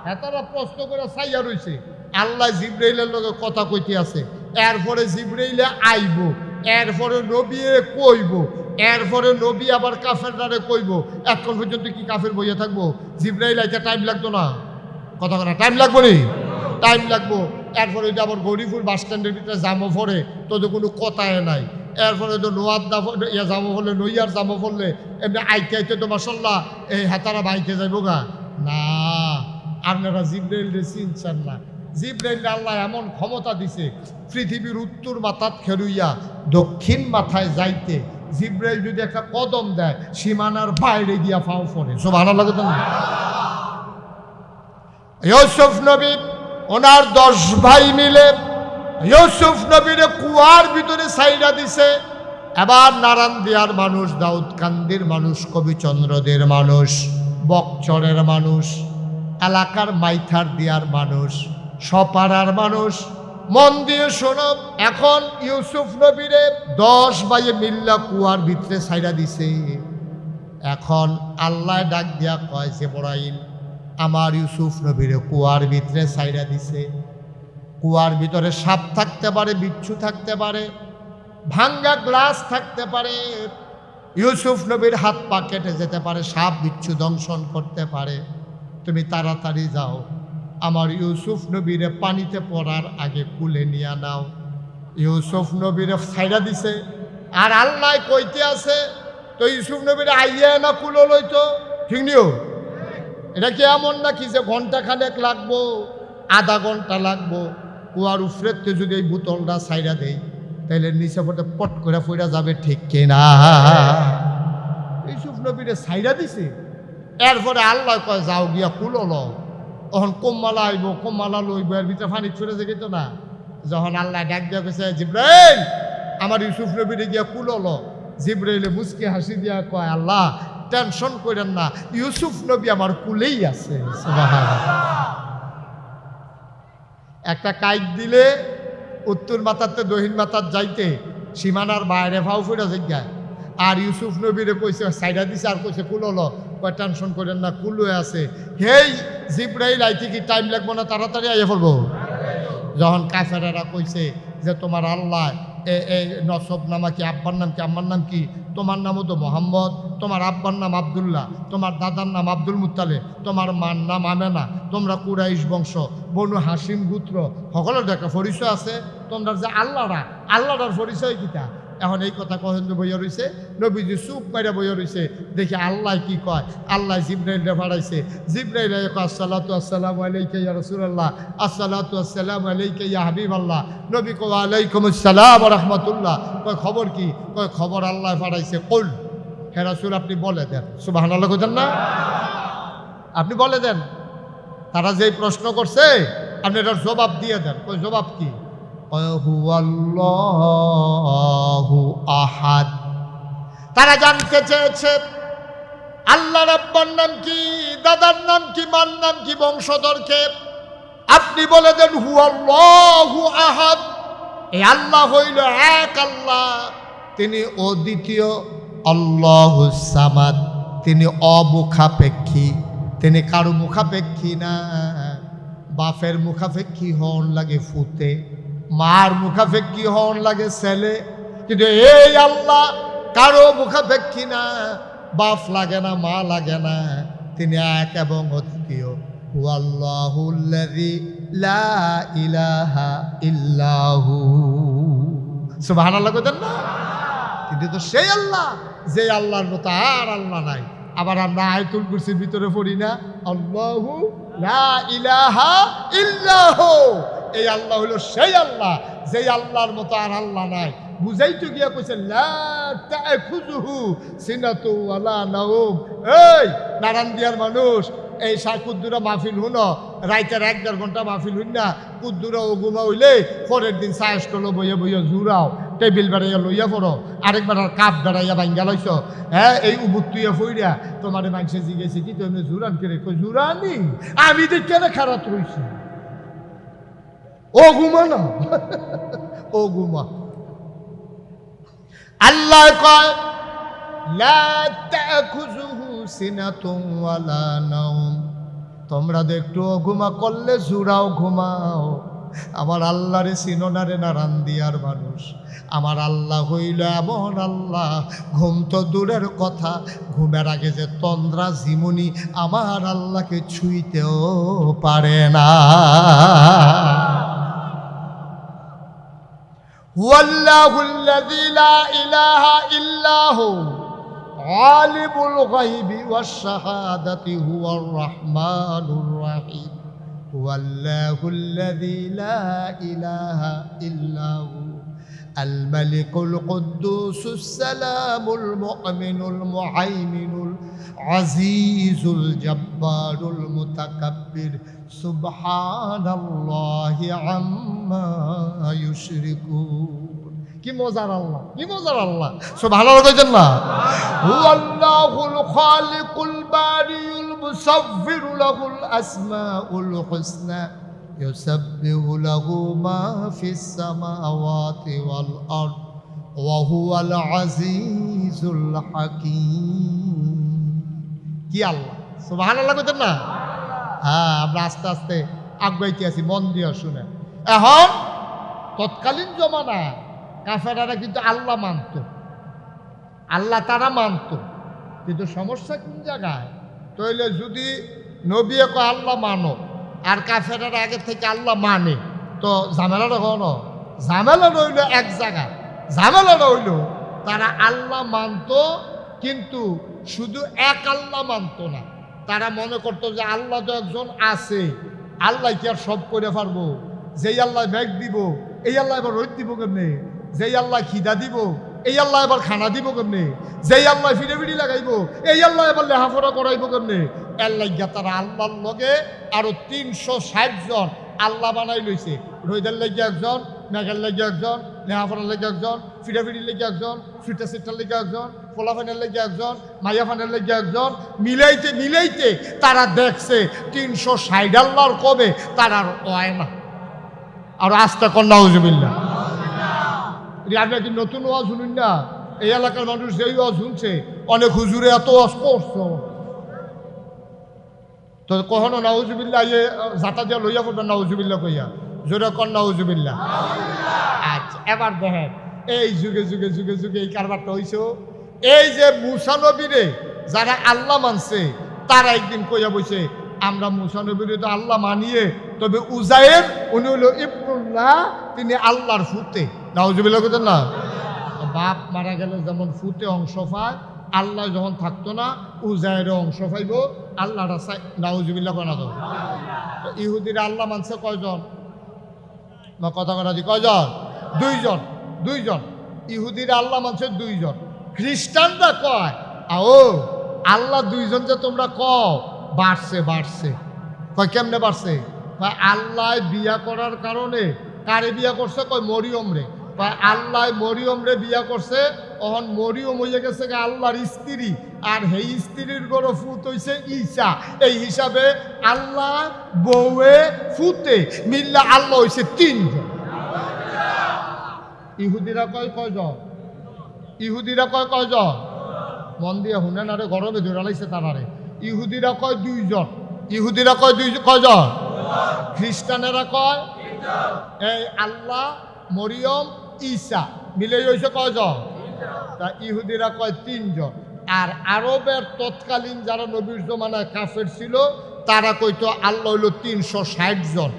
হ্যাঁ, তারা প্রশ্ন করে চাইয়া রইছে, আল্লাহ জিবরাইলের লগে কথা কইতে আছে, এরপরে জিবরাইলে আইব, এরপরে নবী কইব, এরপরে নবী আবার কাফেরদারে কইব। এখন পর্যন্ত কি কাফের বইয়া থাকবো? জিবরাইল আইতে টাইম লাগতো না? কথা না টাইম লাগবো নি? টাইম লাগবো। এরপরে যদি আবার গরিপুর বাস স্ট্যান্ডের ভিতরে জামো পড়ে তো কোনো কথায় নাই। এরপরে তো নোয়ার ইয়া জামো পড়লে, নইয়ার জামো পড়লে এমনি আইতে আইতে তো মাসাল্লাহ এই হাতারা বাইতে যাইব গা না। আপনারা জিবরাইল রে চিনছেন না। জিবরাইল আল্লাহ এমন ক্ষমতা দিছে, পৃথিবীর উত্তর মাথাত খেলুইয়া দক্ষিণ মাথায় যাইতে জিবরাইল যদি একটা কদম দেয় সীমানার বাইরে গিয়া ফাও পড়ে। সুবহানাল্লাহ। ইউসুফ নবী ওনার 10 ভাই মিলে ইউসুফ নবীরে কুয়ার ভিতরে সাইডা দিছে। এবার নারায়ণ দিয়ার মানুষ, দাউদকান্দির মানুষ, কবিচন্দ্রদের মানুষ, বকচরের মানুষ, এলাকার মাইথার দিয়ার মানুষ, সপাড়ার মানুষ, মন দিয়ে শোনো। এখন ইউসুফ নবীরে 10 বাইয়ে মিল্লা কুয়ার ভিতরে ছাইড়া দিছে। এখন আল্লাহ ডাক দিয়া কয়, জিবরাইল আমার ইউসুফ নবীরে কুয়ার ভিতরে ছাইড়া দিছে। কুয়ার ভিতরে সাপ থাকতে পারে, বিচ্ছু থাকতে পারে, ভাঙ্গা গ্লাস থাকতে পারে, ইউসুফ নবীর হাত পা কেটে যেতে পারে, সাপ বিচ্ছু দংশন করতে পারে। তুমি তাড়াতাড়ি যাও, আমার ইউসুফ নবীরে পানিতে পড়ার আগে কুলে নিয়ে নাও। ইউসুফ নবীরে ছাইড়া দিছে, আর আল্লাহ কইতে আছে তো ইউসুফ নবীরে আইয়া না কুলো লইতো, ঠিক নিও। এটা কি এমন নাকি যে ঘন্টা খানেক লাগবো, আধা ঘন্টা লাগবো? কুয়ার উফরেতে যদি এই বোতলটা ছাইড়া দেই তাইলে নিচে পড়ে পট করে ফইরা যাবে, ঠিক কিনা? ইউসুফ নবীরে ছাইড়া দিছে। এরপরে আল্লাহ কয় যাও গিয়া কুলো লও। তখন কম্মালা আইব, কম্মালা লইব, এর ভিতরে পানি ছুড়ে যেত না। যখন আল্লাহ ডাক দিয়া কইছে, জিবরাইল আমার ইউসুফ নবীরে গিয়া কুলো ল। জিবরাইলে মুচকি হাসি দিয়া কয়, আল্লাহ টেনশন করেন না, ইউসুফ নবী আমার কুলেই আছে। একটা কাইট দিলে উত্তর মাথাতে দক্ষিণ মাথার যাইতে সীমানার বাইরে ফাউ ফুটা জায়গায়। আর ইউসুফ নবীরে কইছে সাইডা দিছে, আর কইছে কুলো ল। কয় টেনশন করেন না, কুলো আছে। হেই জিবরাইল আইতে কি টাইম লাগবো না, তাড়াতাড়ি আইয়া পড়বো। যখন কাফেরেরা কইছে যে তোমার আল্লাহ এই নসব নামা কি, আব্বার নাম কি, আম্মার নাম কি? তোমার নামও তো মোহাম্মদ, তোমার আব্বার নাম আবদুল্লাহ, তোমার দাদার নাম আব্দুল মুত্তালে, তোমার মার নাম আমেনা, তোমরা কুরাইশ বংশ, বনু হাসিম গোত্র, সকলের একটা পরিচয় আছে। তোমরা যে আল্লাহর পরিচয় কিতা? এখন এই কথা কখন বইয়া রয়েছে, নবীজি চুপ মাইরা বইয়া রয়েছে। দেখি আল্লাহ কি কয়। আল্লাহ জিবরাইলরে পাঠাইছে। জিবরাইল আসসালাতু আসসালামু আলাইকা ইয়া রাসূলুল্লাহ, আসসালাতু আসসালামু আলাইকা ইয়া হাবিবাল্লাহ। নবী কয় আলাইকুম আসসালাম ওয়া রাহমাতুল্লাহ। কয় খবর কি? কয় খবর আল্লাহ পাঠাইছে। কুল হে রাসূল আপনি বলে দেন। সুবহানাল্লাহ কইতেন না? আপনি বলে দেন। তারা যেই প্রশ্ন করছে আপনি এটার জবাব দিয়ে দেন। কয় জবাব কি? হুয়াল্লাহু আহাদ। তারা জানতে চেয়েছে আল্লাহর আব্বার নাম কি, দাদার নাম কি, মার নাম কি, বংশধরকে। আপনি বলে দেন হুয়াল্লাহু আহাদ। এই আল্লাহ হইল এক আল্লাহ, তিনি অদ্বিতীয়। আল্লাহুস সামাদ, তিনি অমুখাপেক্ষী, তিনি কারো মুখাপেক্ষী না। বাপের মুখাপেক্ষী হন লাগে ফুতে, মার মুখাপেক্ষী হন লাগে ছেলে, কিন্তু এই আল্লাহ কারো মুখাপেক্ষী না। বাপ লাগে না, মা লাগে না, তিনি এক এবং অদ্বিতীয়। হুয়াল্লাহুল্লাযী লা ইলাহা ইল্লাহু। সুবহানাল্লাহ কইতেন না? কিন্তু তো সেই আল্লাহ, যে আল্লাহর মতো আর আল্লাহ নাই। আবার আমরা আয়াতুল কুরসির ভিতরে পড়ি না, আল্লাহু লা ইলাহা ইল্লাহু। এই আল্লাহ হলো সেই আল্লাহ, যেই আল্লাহর মতো আর আল্লাহ নাই। বুঝাইতে গিয়া কইছে লা তা'খুযুহু সিনাতু ওয়ালা নাওম। এই নারায়ণ দিয়ার মানুষ, এই কুদ্দুরা মাহফিল হুন, রাইতের 1-1.5 ঘন্টা মাহফিল হইন না। কুদ্দুরা ও ঘুমা হইলে পরের দিন চায়স্টল বইয়া বইয়া জুড়াও, টেবিল বেড়াইয়া লইয়া পড়ো, আরেকবার কাপ বেড়াইয়া ভাঙ্গা লইছ। হ্যাঁ এই উবুত্তুইয়া ফইরা তোমার মানুষে জিজ্ঞেসে কি তুমি জুরান কে রেখো? জুরানি আমি দেখে না খারাপ রইছি। ও ঘুমা না, ও ঘুমা। আল্লাহ কয় লা তা'খুযুহু সিনাতুন ওয়ালা নাওম। তোমরা তো একটু ঘুমা করলে জুড়াও ঘুমাও। আমার আল্লাহরে চিনো না রে নারায়ণ দিয়ার মানুষ। আমার আল্লাহ হইল এমন আল্লাহ, ঘুম তো দূরের কথা, ঘুমের আগে যে তন্দ্রা ঝিমুনি আমার আল্লাহকে ছুঁইতেও পারে না। হুয়াল্লাহুল্লাযী লা ইলাহা ইল্লাহু আলিমুল গায়বি ওয়াশ শাহাদাতি হুয়ার রাহমানুর রাহিম। হুয়াল্লাহুল্লাযী লা ইলাহা ইল্লাহু আল মালিকুল কুদ্দুসুস সালামুল মুমিনুল মুহাইমিনুল আজিজুল জব্বারুল মুতাকাব্বির সুবহানাল্লাহি আম্মা ইউশরিকুন। কি মজার আল্লাহ, কি মজার আল্লাহ। সুবহানাল্লাহ কইছেন না? হুয়াল্লাহুল খালিকুল বারিউল মুসাফফিরু লাহুল আসমাউল হুসনা ইউসাব্বিহু লাহু মা ফিস সামাওয়াতি ওয়াল আরদ ওয়া হুয়াল আজিজুল হাকীম। কি আল্লাহ! সুবহানাল্লাহ কইতেন না? হ্যাঁ, আমরা আস্তে আস্তে আগাইতে আছি, মন দিয়ে শুনে। এখন তৎকালীন জমানায় কাফেরারা কিন্তু আল্লাহ মানত, আল্লাহ তারা মানত, কিন্তু সমস্যা কোন জায়গায়? তাইলে যদি নবী কয় আল্লাহ মানো আর কাফেরারা আগে থেকে আল্লাহ মানে, তো ঝামেলাটা হল, ঝামেলা রইল এক জায়গায়। ঝামেলাটা হইল তারা আল্লাহ মানত, কিন্তু শুধু এক আল্লাহ মানত না। তারা মনে করতো যে আল্লাহ তো একজন আছে, আল্লাহ কি আর সব করে পারবো? যেই আল্লাহ ব্যাগ দিব, এই আল্লাহ এবার রোদ দিব কেমনে? যেই আল্লাহ খিদা দিব, এই আল্লাহ এবার খানা দিব কেমনে? যেই আল্লাহ ফিরে ফিরি লাগাইব, এই আল্লাহ এবার লেখাপড়া করাইব কেমনে? এর লাগিয়া তারা আল্লাহর লগে আরো 360 জন আল্লাহ বানাই লইছে। রোদের লেগে একজন, মেঘের লেগে একজন, লেখাপড়ার লেগে একজন, ফিরাফিরির লেগে একজন, ফিটা সিটার লেগে একজন, পোলাফানের লেগে একজন, মাইয়াফানের লেগে একজন, মিলাইতে মিলাইতে তারা দেখছে 360 আল্লাহর কবে তারা আর হয় না। আর আস্তে কন্যা হুজুবিল্লাহ। আপনি কি নতুন ওয়াজ শুনুন না? এই এলাকার মানুষ যেই ওয়াজ শুনছে, অনেক হুজুরে এত ওয়াজ করছে, তো কখনো নাউজুবিল্লাহ ইয়ে জাতা দিয়া লইয়া পড়বেন নাউজুবিল্লাহ কইয়া, জোরে কন নাউজুবিল্লাহ। আচ্ছা, এবার দেখেন এই যুগে যুগে যুগে যুগে এই কারবারটা হইছে। এই যে মুসা নবীরে যারা আল্লাহ মানছে, তারা একদিন কইয়া বইছে আমরা মুসা নবীরে তো আল্লাহ মানিয়ে, তবে উজায়ের উনি হলো ইবনুল্লাহ, তিনি আল্লাহর ফুতে। নাউজুবিল্লাহ কইতেন না? বাপ মারা গেলে যেমন ফুতে অংশ পায়, আল্লাহ যখন থাকতো না উজায়েরও অংশ পাইব। আল্লাহ নাউজুবিল্লাহ কয় না? তো ইহুদিরা আল্লাহ মানছে কয়জন? কথা কথা দি কয়জন? 2 জন। 2 জন ইহুদিরা আল্লাহ মানছে 2 জন। খ্রিস্টানরা কয় ও আল্লাহ 2 জন যে তোমরা কও, বাড়ছে বাড়ছে। কয় কেমনে বাড়ছে? কয় আল্লাহ বিয়া করার কারণে, কারে বিয়া করছে? কয় মরিয়ম রে। কয় আল্লাহ মরিয়ম রে বিয়া করছে, তখন মরিয়ম হইয়া গেছে আল্লাহর স্ত্রী, আর সেই স্ত্রীর গড় ফুত হইছে ঈসা। এই হিসাবে আল্লাহ বউয়ে ফুতে মিল্লা আল্লাহ হইছে 3 জন। ইহুদিরা কয় কয়জন? ইহুদিরা কয় কয়জন? মন দিয়ে শুনেন, আরে গরমে ধরে লাইছে তারারে। ইহুদিরা কয় 2 জন। ইহুদিরা কয় কয়জন? খ্রিস্টানেরা কয় এই আল্লাহ মরিয়ম ঈসা মিলে হইছে কয়জন? তা ইহুদিরা কয় 3 জন। আর আরবের তৎকালীন যারা নবীর জমানায় কাফের ছিল, তারা কইতো আল্লাহ হইল 360 জন।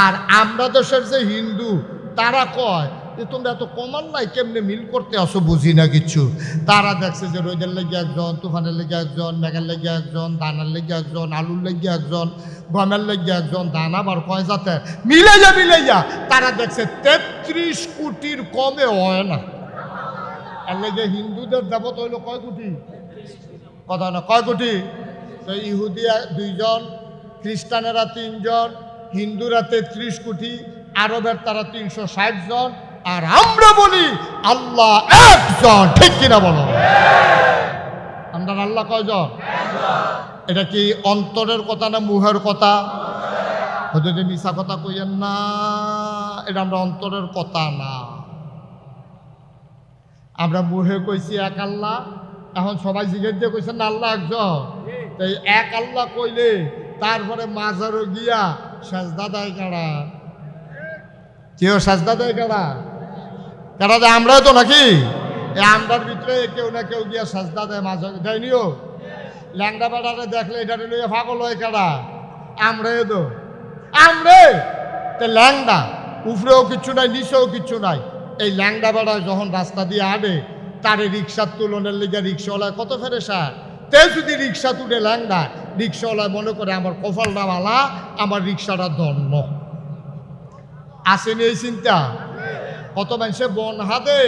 আর আমরা দেশের যে হিন্দু, তারা কয় যে তোমরা এত কমান নাই, কেমনে মিল করতে আসো বুঝি না কিছু। তারা দেখছে যে রোদের লেগে একজন, তুফানের লেগে একজন, মেঘের লেগে একজন, দানার লেগে একজন, আলুর লেগে একজন, গমের লেগে একজন, দানা আবার কয় জাতের মিলাইয়া তারা দেখছে 33 কোটির কমে হয় না। এর লেগে হিন্দুদের দেবতা হইল কয় কোটি? কথা না, কয় কোটি? তো ইহুদি 2 জন, খ্রিস্টানেরা 3 জন, হিন্দুরা 33 কোটি, আরবের তারা 360 জন, আর আমরা বলি আল্লাহ একজন। ঠিক কিনা বলো? আমরা আল্লাহ কয়জন? এটা কি অন্তরের কথা না মুহের কথা? হয়তো মিশা কথা কইয়েন না, এটা আমরা অন্তরের কথা না। আমরা মুহে কইছি এক আল্লাহ, এখন সবাই জিজ্ঞেস দিয়ে কইছেন না আল্লাহ একজন। তাই এক আল্লাহ কইলে তারপরে মাজারও গিয়া সাজদা দেয় কারা? কেউ সাজদা দেয় কারা? কারা দেয়? আমরাও তো নাকি আমরার ভিতরে কেউ না কেউ গিয়া সাজদা দেয়, মাঝে দেয়নিও। ল্যাংড়া বেড়ারে দেখলে এটা লইয়া পাগল হয় কারা? আমরাই তো। আমরে তো ল্যাংড়া, উপরেও কিচ্ছু নাই, নিচেও কিচ্ছু নাই। এই ল্যাংড়া বেড়ায় যখন রাস্তা দিয়ে আনে, তারে রিক্সার তুলনের লিগে রিক্সাওয়ালায় কত ফেরেশা। তে যদি রিক্সা তুলে ল্যাংড়া, রিক্সাওয়ালায় মনে করে আমার কপালটা ভালা, আমার রিক্সাটা ধন্য। আসেনি এই চিন্তা? কত মানুষে বন হাতে,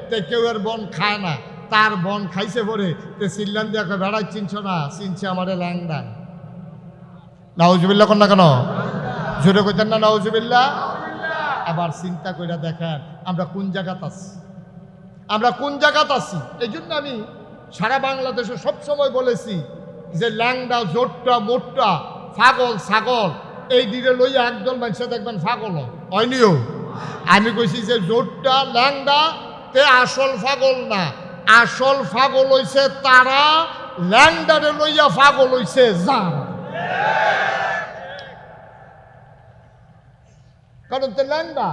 তে কেউ এর বন খায় না, তার বন খাইছে পরে তে চিল্লান দিয়ে বেড়াই চিনছ না, চিনছে আমারে ল্যাংড়া। নাউজুবিল্লাহ কন না কেন? জোরে কইতেন না নাউজুবিল্লাহ? আবার চিন্তা করে দেখেন আমরা কোন জায়গাতে আছি। আমরা কোন জায়গাত আছি? এই জন্য আমি সারা বাংলাদেশে সবসময় বলেছি যে ল্যাংডা জোটটা মোটটা পাগল ছাগল এই দিকে লইয়া একদল মানুষে দেখবেন পাগল হয়নিও। আমি কইছি যে জোটটা ল্যাংডা তে আসল পাগল না, আসল পাগল হইছে তারা, ল্যাংডারে লইয়া পাগল হইছে যারা। কারণ তে ল্যাংডা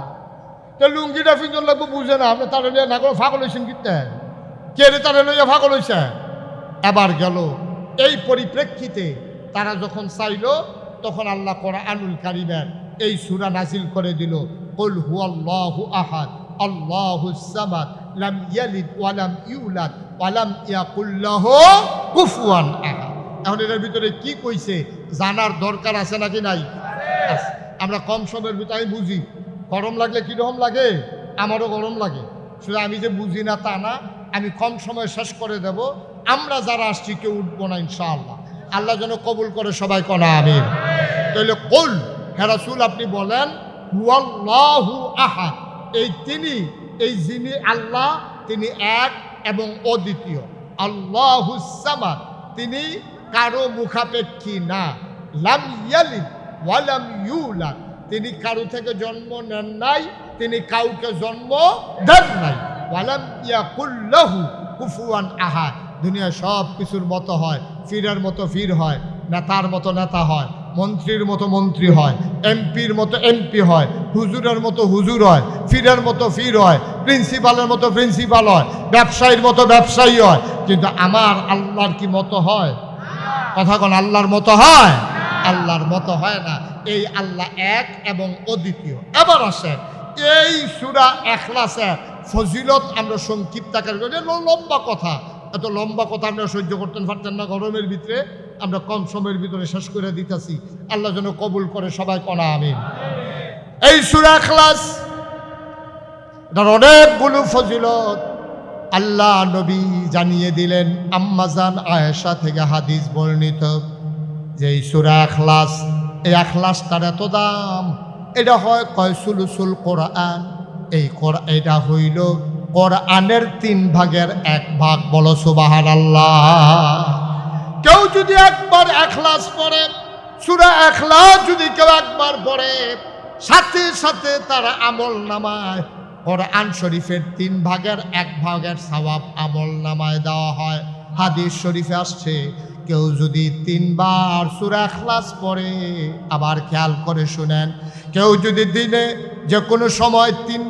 তে লুঙ্গিটা ফিজন লাগবো বুঝে না, আপনি তারা লইয়া না করে পাগল হয়েছেন কিনতে কে রে তারা লইয়া পাগল হয়েছে। এবার গেল এই পরিপ্রেক্ষিতে তারা যখন চাইল তখন আল্লাহ কোরআনুল কারীমের এই সূরা নাজিল করে দিল, কুল হুয়াল্লাহু আহাদ আল্লাহুস সামাদ লাম ইয়ালিদ ওয়া লাম ইউলাদ ওয়া লাম ইয়াকুল লাহু কুফুয়ান আহাদ। এখন এর ভিতরে কি কইছে জানার দরকার আছে নাকি নাই? আমরা কম সময়ের ভিতরে আমি বুঝি, গরম লাগলে কীরকম লাগে? আমারও গরম লাগে, শুধু আমি যে বুঝি না তা না, আমি কম সময় শেষ করে দেব। আমরা যারা আসছি কেউ উঠবো না ইনশাআল্লাহ, আল্লাহ যেন কবুল করে সবাই কনা আমিন। তাহলে কুল হে রাসূল আপনি বলেন হুয়াল্লাহু আহাদ, এই তিনি, এই যিনি আল্লাহ তিনি এক এবং অদ্বিতীয়। আল্লাহুস সামাদ তিনি কারো মুখাপেক্ষী না। লাম ইয়ালিদ ওয়া লাম ইউলাদ তিনি কারো থেকে জন্ম নেন নাই, তিনি কাউকে জন্ম দেন নাই। ওয়া লাম ইয়াকুল লাহু কুফুয়ান আহাদ দুনিয়া সব কিছুর মতো হয়, ফিরের মতো ফির হয়, নেতার মতো নেতা হয়, মন্ত্রীর মতো মন্ত্রী হয়, এমপির মতো এমপি হয়, হুজুরের মতো হুজুর হয়, ফিরের মতো ফির হয়, প্রিন্সিপালের মতো প্রিন্সিপাল হয়, ব্যবসায়ীর মতো ব্যবসায়ী হয়। কিন্তু আমার আল্লাহর কি মতো হয়? কথা কোন আল্লাহর মতো হয়? আল্লাহর মতো হয় না। এই আল্লাহ এক এবং অদ্বিতীয়। এবার আসে এই সূরা ইখলাসের ফজিলত আমরা সংক্ষিপ্ত আকারে করি, লম্বা কথা, এত লম্বা কথা আমরা সহ্য করতে পারতেন না গরমের ভিতরে, আমরা কম সময়ের ভিতরে শেষ করে দিতেছি। আল্লাহ যেন কবুল করে সবাই কনা আমিন। এই সূরা ইখলাস এটার অনেকগুলো ফজিলত আল্লাহ নবী জানিয়ে দিলেন। আম্মাজান আয়েশা থেকে হাদিস বর্ণিত যে এই সূরা ইখলাস, এই ইখলাসটার এত দাম, এটা হয় কয় সুলুসুল কোরআন। এই এটা হইল কোরআনের 3 ভাগের 1 ভাগ। বলো সুবহানাল্লাহ। কেউ যদি একবার ইখলাস পড়ে, সূরা ইখলাস যদি কেউ একবার পড়ে, সাথে সাথে তার আমল নামায় কোরআন শরীফের 3 ভাগের 1 ভাগের সওয়াব আমল নামায় দেওয়া হয়। হাদিস শরীফে আসছে কেউ যদি 3 বার সূরা ইখলাস পড়ে, আবার খেয়াল করে শুনেন, কেউ যদি দিনে যে কোনো সময় 3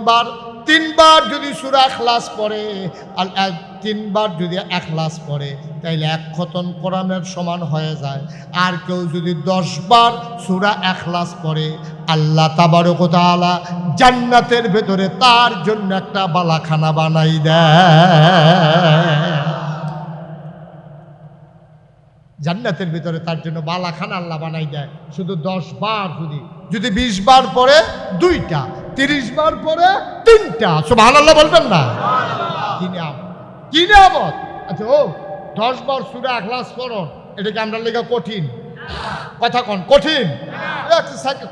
বার যদি সূরা ইখলাস পড়ে, আর 3 বার যদি ইখলাস পড়ে, তাইলে 1 খতম কোরআনের সমান হয়ে যায়। আর কেউ যদি 10 বার সূরা ইখলাস পড়ে, আল্লাহ তাবারক ওয়া তাআলা জান্নাতের ভেতরে তার জন্য একটা বালাখানা বানাই দেয়। জান্নাতের ভিতরে তার জন্য বালাখানা আল্লাহ বানাই দেয়। শুধু 10 বার যদি 20 বার পরে 2টা, 30 বার পরে 3টা। সুবহানাল্লাহ বলবেন না? কি নিয়ামত! আচ্ছা, 10 বার সূরা ইখলাস পড়ুন, এটাকে আমরা লেখা কঠিন? কথা কোন কঠিন?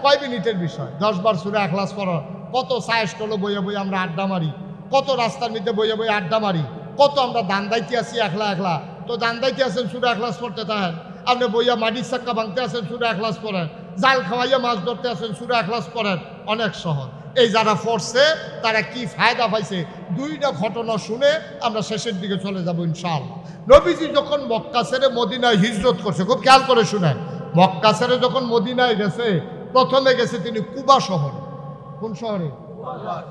কয় মিনিটের বিষয় 10 বার সূরা ইখলাস পড়ুন। কত সায়েস টলো বইয়ে বইয়ে আমরা আড্ডা মারি, কত রাস্তার মধ্যে বইয়ে বইয়ে আড্ডা মারি, কত আমরা দান দাইতে আসি একলা। তো দান দাইতে আছেন সূরা ইখলাস পড়তে থাকেন, আপনি বইয়া মাটির চাক্কা ভাঙতে আছেন সূরা ইখলাস পড়েন, জাল খাওয়াইয়া মাছ ধরতে আছেন সূরা ইখলাস পড়েন। অনেক সহজ। এই যারা পড়ছে তারা কি ফায়দা পাইছে 2টা ঘটনা শুনে আমরা শেষের দিকে চলে যাব ইনশাআল্লাহ। নবীজি যখন মক্কা ছেড়ে মদিনায় হিজরত করছে, খুব খেয়াল করে শুনেন, মক্কা ছেড়ে যখন মদিনায় গেছে, প্রথমে গেছে তিনি কুবা শহরে। কোন শহরে?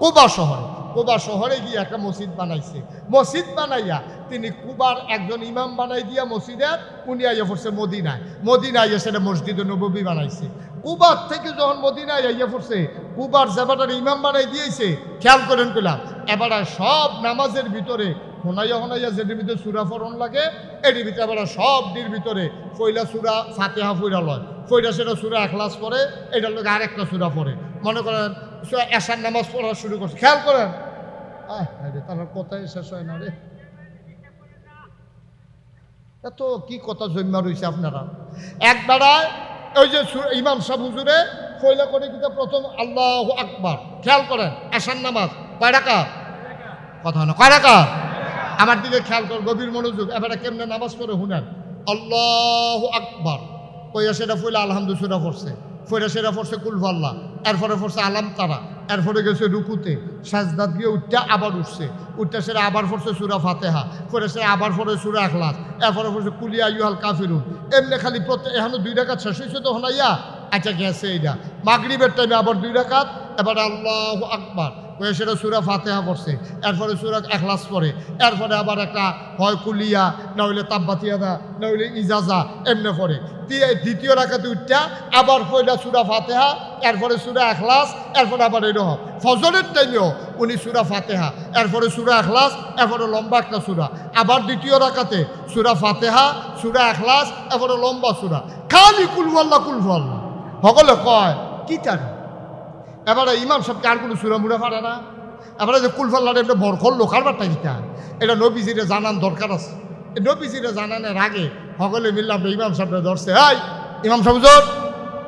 কুবা শহরে। কুবা শহরে গিয়ে একটা মসজিদ বানাইছে। মসজিদ বানাইয়া তিনি কুবার একজন ইমাম বানাই দিয়া মসজিদের, উনি আইয়া পড়ছে মদিনায়। মদিনায় সেটা মসজিদে নববী বানাইছে। কুবার থেকে যখন মদিনায় আইয়া পড়ছে, কুবার যেবাটার ইমাম বানাই দিয়েছে, খেয়াল করেন পেলাম, এবার সব নামাজের ভিতরে হোনাইয়া যেটির ভিতরে সূরা পড়ন লাগে, এটির ভিতরে এবার সবটির ভিতরে পয়লা সূরা ফাতিহা পড়া লয়, পয়লা সেটা সূরা ইখলাস পড়ে, এটার লোক আরেকটা সূরা পড়ে। মনে করেন এশার নামাজ পড়া শুরু করছে, খেয়াল করেন, তার কথাই শেষ হয় না রে, এত কি কথা জন্মা রয়েছে আপনারা। একবারায় ওই যে ইমাম সাহেব হুজুরে পয়লা করে কিন্তু প্রথম আল্লাহু আকবার, খেয়াল করেন, এশার নামাজ কয় রাকাত? কথা না কয় রাকাত? আমার দিকে খেয়াল কর, গভীর মনোযোগ। এবারে কেমনে নামাজ পড়ে শুনেন। আল্লাহু আকবার কইয়া সেটা ফইলা আলহামদুলিল্লাহ পড়ছে, ফইরা সেটা পড়ছে কুল আল্লাহ, এরপরে পড়ছে আলাম তারা, এরপরে গেছে রুকুতে, সাজদাত গিয়ে উঠটা আবার উঠছে, উঠটা সেটা আবার পড়ছে সূরা ফাতিহা, পড়ে সে আবার পড়ে সূরা ইখলাস, এরপরে পড়ছে কুল ইয়া আইয়ুহাল কাফিরুন। এমনি খালি প্রত্যেক এখানে 2 রাকাত শেষ হয়েছে তো হনাইয়া আচ্ছা গেছে এইটা। মাগরিবের টাইমে আবার 2 রাকাত, এবারে আল্লাহু আকবার কয়ে সেটা সূরা ফাতিহা পড়ছে, এরপরে সূরা ইখলাস পড়ে, এরপরে আবার একটা হয় কুলিয়া, না হইলে তাব্বাতিয়াদা, না হইলে ইজাজা, এমনি পড়ে। দ্বিতীয় রাকাতে উঠটা আবার পড়লা সূরা ফাতিহা, এরপরে সূরা ইখলাস, এরপরে আবার এরকম। ফজরের টাইমেও উনি সূরা ফাতিহা, এরপরে সূরা ইখলাস, এরপরে লম্বা একটা সূরা, আবার দ্বিতীয় রাকাতে সূরা ফাতিহা, সূরা ইখলাস, এরপরে লম্বা সূরা, খালি কুল আল্লাহ কুল আল্লাহ। সকলে কয় কি তার? এবারে ইমাম সাহেবকে আর কোনো সুরা মুড়া পারে না। এবারে যে কুলফাল্লার এমনি বরখল লোকার বার্তা দিতে এটা নবীজিরে জানান দরকার আছে। নবীজিরে জানানোর আগে সকলে মিললে আমরা ইমাম সাহেবরা ধরছে, হাই ইমাম সাহেব জোর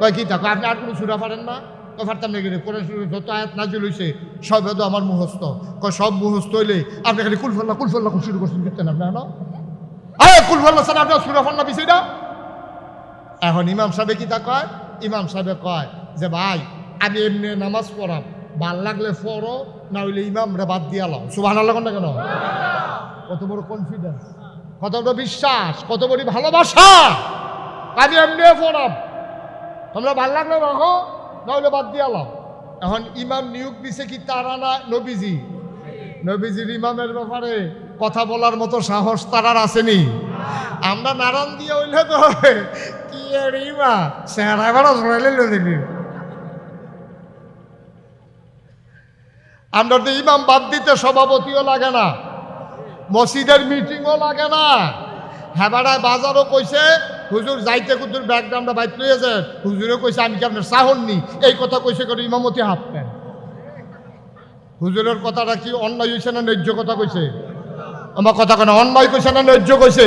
কয় কি থাকো আপনি আর কোনো সুরা পারেন না? কয় পারতাম না গেলে কোরআন শরীফে যত আয়াত নাজিল হইছে সব হয়তো আমার মুখস্থ। কয় সব মুখস্থ হইলে আপনি খালি কুলফাল্লা শুরু করছেন করতেন আপনি না? হ্যাঁ কুলফাল্লা স্যার আপনার সুরা ফান্না বিষয়টা। এখন ইমাম সাহেব কি তা কয়? ইমাম সাহেব কয় যে ভাই আমি এমনি নামাজ পড়াম, ভাল লাগলে পড়ো, না হইলে ইমামরে বাদ দিয়া লাও। সুবহানাল্লাহ না কেন? কত বড় কনফিডেন্স, কত বড় বিশ্বাস, কত বড় ভালোবাসা। আমি এমনি পড়াম, তোমরা ভাল লাগলে রাখো, না হইলে বাদ দিয়া লাও। এখন ইমাম নিয়োগ দিছে কি তারা না নবীজি? নবীজির ইমামের ব্যাপারে কথা বলার মতো সাহস তারার আসেনি। আমরা নারায়ণ দিয়ে হইলে তো কি আর ইমাম চেহারা এবার জড়াইলে দিবি। আমরা তো ইমাম বাদ দিতে সভাপতিও লাগে না, মসজিদের মিটিংও লাগে না। হেবাড়ায় বাজারও কইছে হুজুর যাইতে কুতুর ব্যাকগ্রাউন্ডটা বাইক লইয়েছে, হুজুরও কইছে আমি কি আপনার চাহননি, এই কথা কইছে করে ইমামতি হাত পেন। হুজুরের কথাটা কি অন্যায় হয়েছে না ন্যায্য কথা কইছে? আমার কথা কেন অন্যায় কইছে না ন্যায্য কইছে?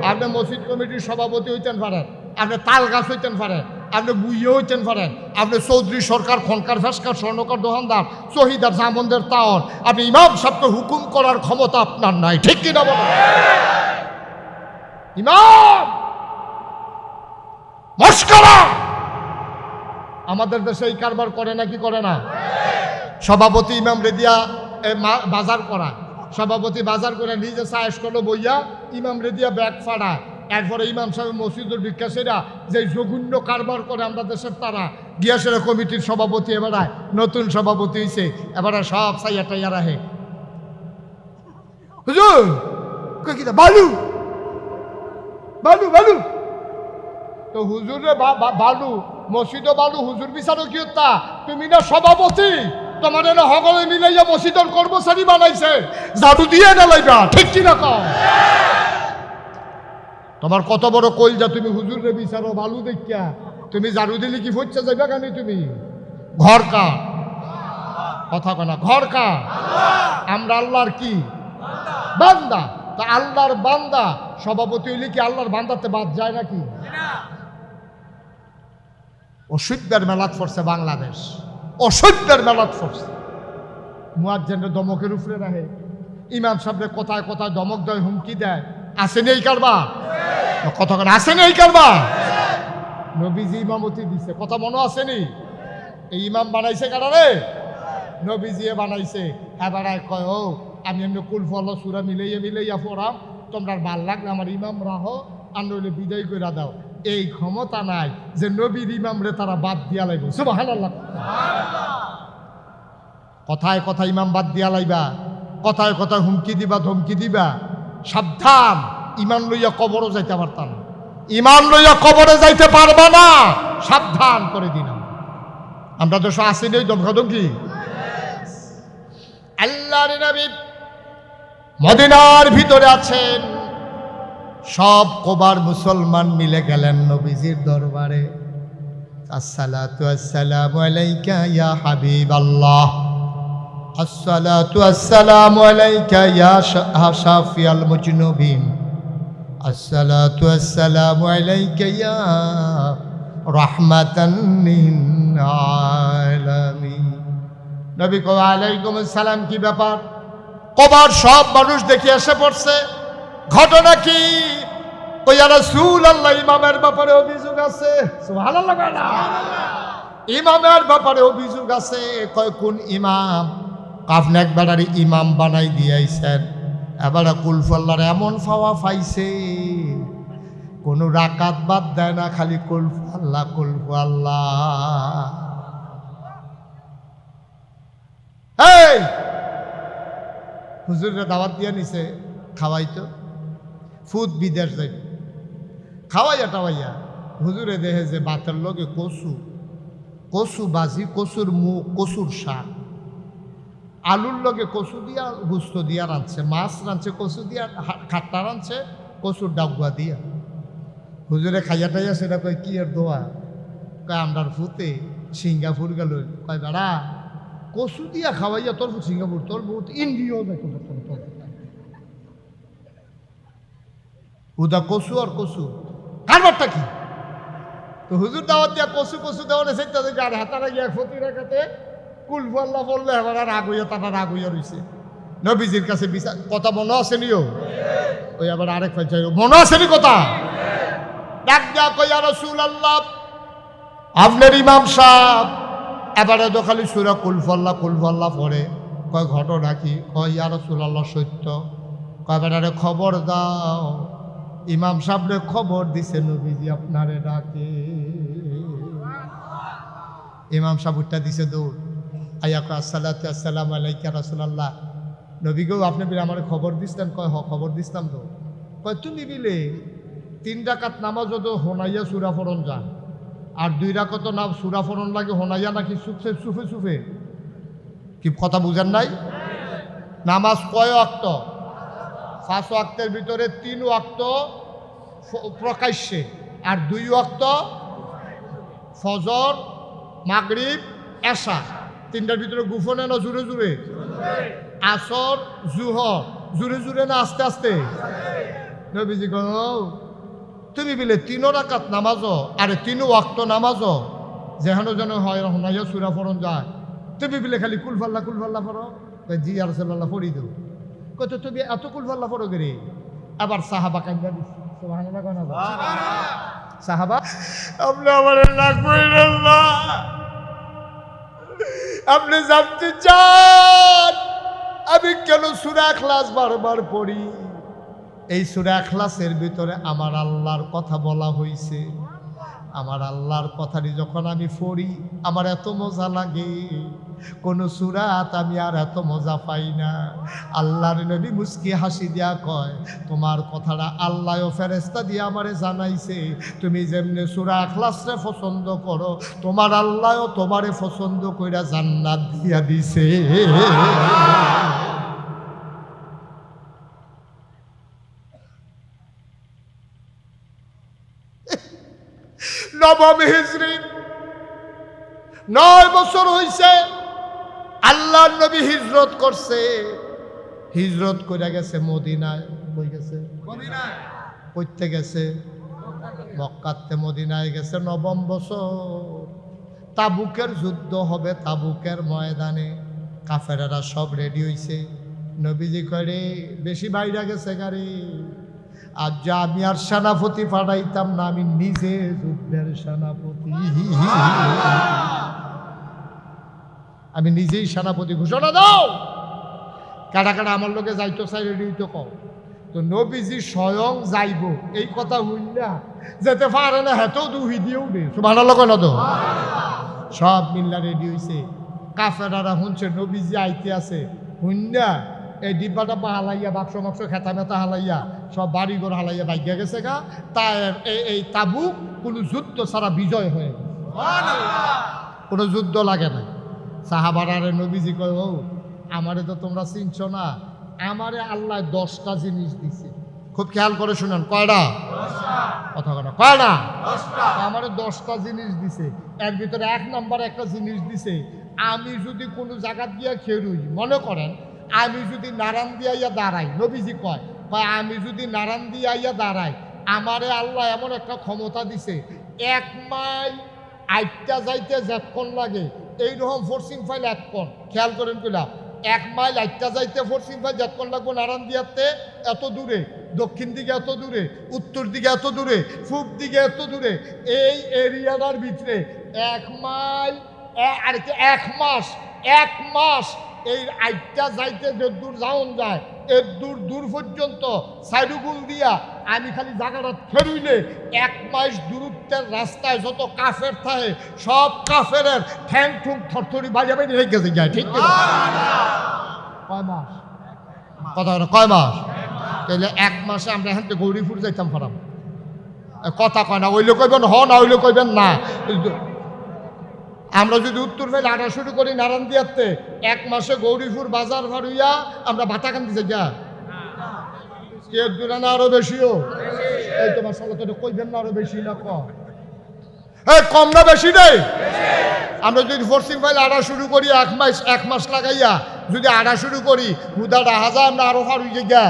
আপনি মসজিদ কমিটির সভাপতি হইতেন পারেন, আপনি তাল গাছ হইতেন পারেন, আপনি বুইয়ে হইতেন পারেন, আপনি চৌধুরী সরকার, খনকার, ফেসকার, স্বর্ণকার, দোকানদার, শহীদার, জামনদের তাওন, আপনি ইমাম সাহেবকে হুকুম করার ক্ষমতা আপনার নাই। ঠিক কিনা বলেন? ইমাম মস্করা আমাদের দেশে এই কারবার করে না কি করে না? সভাপতি ইমাম রেদিয়া বাজার করা, সভাপতি বাজার করে নিজে সায়েস করলো বইয়া, ইমাম রেদিয়া ব্যাগ ফাড়ায়, এরপরে ইমাম সাহেব মসজিদের বিকাশেরা যে জঘন্য কারবার করে আমরা দেশের তারা গিয়াসেরা কমিটির সভাপতি, এবারে নতুন সভাপতি হয়েছে, এবারে সব সাইয়া টাইয়া রাহে হুজুর বালু বালু বালু। তো হুজুরে বালু, মসজিদও বালু, হুজুর বিচারও কি তা? তুমি না সভাপতি, তোমার না সকলে মিলাইয়া মসজিদের কর্মচারী বানাইছে, ঝাড়ু দিয়ে গেলাইবা। ঠিক কিনা কও? তোমার কত বড় কইলজা, তুমি হুজুরে বিচারো বালু দেখিয়া, তুমি ঝাড়ু দিলে কি ফচ্ছে যাইবা কেন? তুমি ঘর কা কথা কনা, ঘর কা? আমরা আল্লাহর কি বান্দা। তা আল্লাহর বান্দা সভাপতি হইলে কি আল্লাহর বান্দাতে বাদ যায় নাকি? অসভ্যের মেলাত পড়ছে বাংলাদেশ, অসভ্যের মেলাত পড়ছে। মুয়াজ্জিনের দমকের উপরে রাখে, ইমাম সাহেবরে কোথায় কোথায় দমক দেয়, হুমকি দেয়। আসেনি এই কারবার? কথা কেন আসেনি এই কারবার? নবীজি ইমামতি দিছে, কথা মনে আসেনি? এই ইমাম বানাইছে কারারে? নবীজি বানাইছে। এবার কয় ও আমি এমনি কুলফল সুরা মিলাইয়া পড়াম, তোমরা ভাল লাগলে আমার ইমাম রাহো, আর নইলে বিদায় করে দাও। এই ক্ষমতা নাই যে নবীর ইমামরে তারা বাদ দিয়া লাইব। সুবহানাল্লাহ। কথায় কথায় ইমাম বাদ দিয়া লাইবা, কথায় কথায় হুমকি দিবা, ধমকি দিবা। সাবধান, ইমান লইয়া কবরও যাইতে পারতাম, ইমান লইয়া কবরে যাইতে পারবা না, সাবধান করে দিলাম। আমরা তো আসেনি ওই ধমকাধমকি। আল্লাহর নবী মদিনার ভিতরে আছেন, সব কোবার মুসলমান মিলে গেলেন নবীজির দরবারে। আসসালাতু আসসালামু আলাইকা ইয়া হাবিবাল্লাহ, আসসালাতু আসসালামু আলাইকা ইয়া শাফিয়াল মুজনুবিন, আসসালাতু আসসালামু আলাইকা ইয়া রাহমাতান লিল আলামিন। নবী কো আলাইকুম আসসালাম। কি ব্যাপার? কবার সব মানুষ দেখে এসে পড়ছে। ঘটনা কি? ইয়া রাসূলুল্লাহ, ইমামের ব্যাপারে অভিযোগ আছে। সুবহানাল্লাহ। ইমামের ব্যাপারে অভিযোগ আছে। কয় কোন ইমাম? আপনি একবারে ইমাম বানাই দিয়েছেন, এবারে কুলফাল্লার এমন ফাওয়া পাইছে, কোন রাকাত বাদ দেয় না, খালি কুলফাল্লাহ কুলফাল্লাহ। এই হুজুরে দাওয়াত দিয়ে নিছে, খাওয়াইতো ফুদ বিদেশ যাই খাওয়াইয়া টাওয়াইয়া হুজুরে দেখে যে বাতের লগে কচু, কচু বাজি, কচুর মুখ, কচুর শাক, আলুর লগে কচু দিয়া গুস্ত দিয়া রাঁধছে, মাছ রাঁধছে কচু দিয়া, খাট্টা রাঁধছে কচুর ডাগুয়া দিয়া। হুজুরে খাইয়া টাইয়া সেটা কয় কি এর দোয়া? কয় আমরার ফুতে সিঙ্গাপুর গেল। কয় বেড়া কচু দিয়া খাওয়াইয়া তোর ফুট সিঙ্গাপুর, তোর বহুত ইন্ডিয়াও দেখো উদা কচু আর কচু কারবারটা কি? তো হুজুর দাওয়াত দিয়া কচু কচু দেওয়া সেটা দেখে আর হাতারা গিয়া ফতি রেখাতে কুলফাল্লা বললে এবার আর রাগ হইয়া, তারা রাগ হইয়া রয়েছে। নবীজির কাছে বিচার কথা মনে আসেনিও, ওই আবার আরেক ভাই চাই মনে আসেনি কথা। ডাক দিয়া কই ইয়া রাসূলুল্লাহ, আপনার ইমাম সাহেব এবারে তো খালি সূরা কুলফাল্লা কুলফাল্লা পড়ে। কয় ঘটনা কি? কয় ইয়া রাসূলুল্লাহ সত্য। কয় বেটারে খবর দাও, ইমাম সাহেবরে খবর দিছে নবীজি আপনারে ডাকে। ইমাম সাহেব উঠটা দিছে দৌড়, আইয়া কয় আসসালাতু আসসালামু আলাইকা রাসূলুল্লাহ, নবী গো আপনি বিলে আমার খবর দিছিলেন? কয় হ খবর দিছিলাম তো। কয় তুমি বিলে 3 রাকাত নামাজ তো হোনাইয়া সূরা পড়ন যান, আর 2 রাকাত না সূরা পড়ন লাগে হোনাইয়া নাকি সুফে সুফে সুফে? কি কথা বুঝেন নাই? নামাজ কয় ওয়াক্ত? 5 ওয়াক্তের ভিতরে 3 ওয়াক্ত প্রকাশ্যে, আর 2 ওয়াক্ত ফজর, মাগরিব, এশা। 3টার ভিতরে গোপনে না জুড়ে জুড়ে? আসর, জুহর জুড়ে জুড়ে না আস্তে আস্তে? নবীজি কয় তুমি বিলে 3 রাকাত নামাজও আর 3 ওয়াক্ত নামাজও যেখানে যেন হয় হোনাইয়া সূরা পড়ন যায়, তুমি বিলে খালি কুলফাল্লা কুলফাল্লা পড়ো? জি আর রাসূলুল্লাহ পড়ি দাও। কত তুমি এত কুলফাল্লা পড়ো গেরে? আবার সাহাবা কান্দা দিছে। সুবহানাল্লাহ কোন না সাহাবা, আপনি আমার লাখ কইরেন না, আপনি জানতে চান আমি কেন সূরা ইখলাস বারবার পড়ি? এই সূরা ইখলাসের ভিতরে আমার আল্লাহর কথা বলা হয়েছে। আমার আল্লাহর কথাটি যখন আমি পড়ি আমার এত মজা লাগে, কোন সূরাত আমি আর এত মজা পাই না। আল্লাহর নবী মুস্কি হাসি দিয়া কয়, তোমার কথাটা আল্লাহ ও ফেরেশতা দিয়ে আমারে জানাইছে, তুমি যেমনে সূরা ইখলাসরে পছন্দ করো, তোমার আল্লাহও তোমারে পছন্দ কইরা জান্নাত দিয়া দিছে। নবম হিজরি 9 বছর হইছে আল্লাহর নবী হিজরত করছে। হিজরত করে গেছে মদিনায়। কই গেছে? মদিনায়। কইতে গেছে? মক্কাতে মদিনায় গেছে। 9ম বছর তাবুকের যুদ্ধ হবে, তাবুকের ময়দানে কাফেরেরা সব রেডি হইছে। নবীজি কয় বেশি বাইরে গেছে গাড়ি, আর যা আমি আর সেনাপতি পাঠাইতাম না, আমি নিজে যুদ্ধের সেনাপতি, আমি নিজেই সেনাপতি, ঘোষণা দাও কাটা কাটা আমার লোকে যাইতো চাই রেডি হইতো কও। তো নবীজি স্বয়ং যাইব এই কথা হইলা যেতে পারে না, হেতেও দুহি দিয়েও দে। সুবহানাল্লাহ কয় না তো? সব মিল্লা রেডি হইছে। কাফেরারা শুনছে নবীজি আইতে আছে, হুন্না এই ডিব্বাটা হালাইয়া বাক্স মাক্স খেতা মেতা হালাইয়া সব বাড়ি ঘর হালাইয়া বাইগা গেছে গা। তাই এই তাবুক কোনো যুদ্ধ ছাড়া বিজয় হয়ে গেছে, কোনো যুদ্ধ লাগে না। সাহাবারে নবীজি কয়, ও আমারে তো তোমরা চিনছ না, আমারে আল্লাহ 10টা জিনিস দিছে। খুব খেয়াল করে শুনেন, কয়টা কথা কয়টা? কয়টা? আমারে 10টা জিনিস দিছে। এর ভিতরে 1 নম্বর একটা জিনিস দিছে, আমি যদি কোনো জায়গা দিয়া খেরুই, মনে করেন আমি যদি নারায়ণ দিয়া দাঁড়াই, নবীজি কয় আমি যদি নারায়ণ দিয়া দাঁড়াই, আমারে আল্লাহ এমন একটা ক্ষমতা দিছে, 1 মাইল আইটা যাইতে যতক্ষণ লাগে এইরকম ফোর্সিং ফাইল 1 কোণ। খেয়াল করেন কইলাম 1 মাইল আইটা যাইতে ফরসিং ভাই যতক্ষণ লাগবো নারায়ণ দিয়াতে এত দূরে, দক্ষিণ দিকে এত দূরে, উত্তর দিকে এত দূরে, পূব দিকে এত দূরে, এই এরিয়াটার ভিতরে 1 মাইল আর 1 মাস এই আইটা যাইতে যে দূর যাওন যায় এর দূর পর্যন্ত সাইডুগুল দিয়া আমি খালি জায়গাটা ফেরুইলে 1 মাস দূরত্বের রাস্তায় যত কাফের থাকে সব কাফের ঠ্যাং ঠুং থরথরি বাজে বাজে রেখে গেছে যায়। ঠিক কয় মাস কথা কয় মাস? তাহলে 1 মাসে আমরা এখান থেকে গৌরীপুর যাইতাম পারাম। কথা কয় না, ওইলে কইবেন হ না ওইলে কইবেন না। আমরা যদি উত্তর ফেলে আটা শুরু করি নারায়ণ দিয়াতে 1 মাসে গৌরীপুর বাজার ভার হইয়া আমরা ভাতাকান্দি যাই যা এর দূরে না আরো বেশিও। এই তোমার সাথে কইবেন না আরো বেশি না কম না বেশি নেই। আমরা যদি ফোর্সিং ফাইল আটা শুরু করি 1 মাস লাগাইয়া যদি আটা শুরু করি হুদা রাহাজা আমরা আরো ভার হইয়া গা।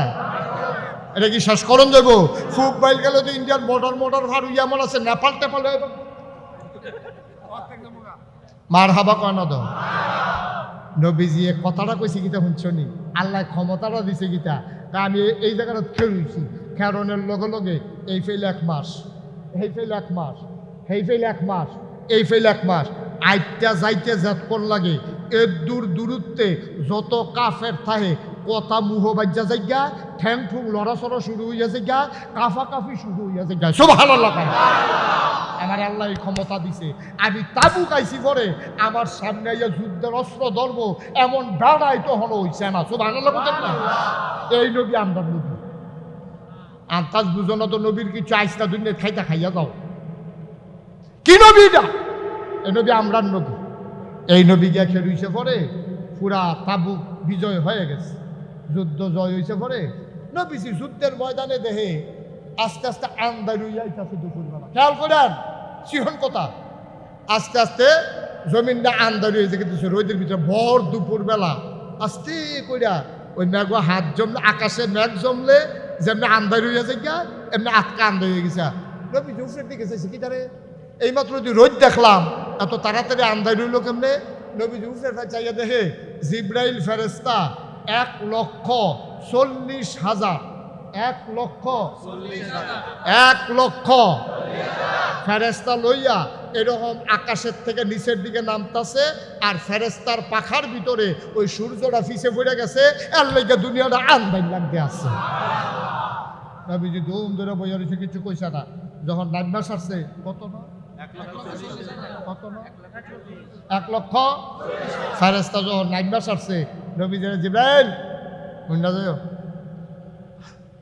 এটা কি শেষ করণ যাবো? ফুব বাইল গেলে তো ইন্ডিয়ান বর্ডার ভার হইয়া মনে আছে নেপাল টেপাল মার হাবা কয় না। তো নবীজি কথাটা কইছে গীতা শুনছনি, আল্লাহ ক্ষমতাটা দিছে গীতা। আমি এই জায়গাটা খেলছি খেরনের লগে লগে এই ফেল 1 মাস, এই ফেল 1 মাস, এই ফেল 1 মাস, এই ফেল 1 মাস আইটা যাইতে যাতপর লাগে এর দূরত্বে যত কাফের থাকে কথা মুহ বাজ্যা যাইগা, ঠ্যাং ঠুং লড়াচড়া শুরু হইয়া যাইগা, কাফাকাফি শুরু হইয়া যাইগা। সুবহানাল্লাহ। আমার আল্লাহ এই ক্ষমতা দিছে। আমি তাবুক আইছি পরে আমার সামনে আইয়া যুদ্ধের অস্ত্র ধরব এমন দাঁড়াই তো হলো হইছে না। সুবহানাল্লাহ বলেন না? এই নবী আমরা নবী আন্তাজ বুঝো না তো নবীর কিছু আইসটা দুনিয়া খাইতা খাইয়া যাও। কি নবী এটা? এই নবী আমরা নবী। এই নবী গিয়া খেলুইছে পরে পুরা তাবুক বিজয় হয়ে গেছে, যুদ্ধ জয় হয়েছে পরে নবীজি যুদ্ধের ময়দানে দেহে আস্তে আস্তে আন্দার হইয়াইতেছে দুপুরবেলা। খেয়াল করেন সিহন কথা, আস্তে আস্তে জমিনটা আন্দার হয়ে যেতেছে রোদের ভিতরে ভর দুপুরবেলা আস্তে কইরা ওই মেঘ হাত জমলে আকাশে মেঘ জমলে যেমনি আন্দার হইয়া যায় এমনি আটকা আন্দার হয়ে গেছে। নবীজি উপরের দিকে চাইছে কি তারে এইমাত্র যদি রোদ দেখলাম এত তাড়াতাড়ি আন্দার হইল কেমনে? নবীজি উপরের চাইয়া দেখে জিব্রাইল ফেরেস্তা 1,40,000 ফেরেস্তা লইয়া এরকম আকাশের থেকে নিচের দিকে নামতাছে আর ফেরেস্তার পাখার ভিতরে ওই সূর্যটা ফিসে পড়ে গেছে এর লেগে দুনিয়াটা আন্দাজ লাগতে আছে। নবীজি ধুম ধরে বইয়া রয়েছে, কিছু কইসা না। যখন নাইমা সারছে কত না 1 লক্ষ ফেরেস্তা যখন নাইমা সারছে নবীজি জিব্রাইল শুননা যাও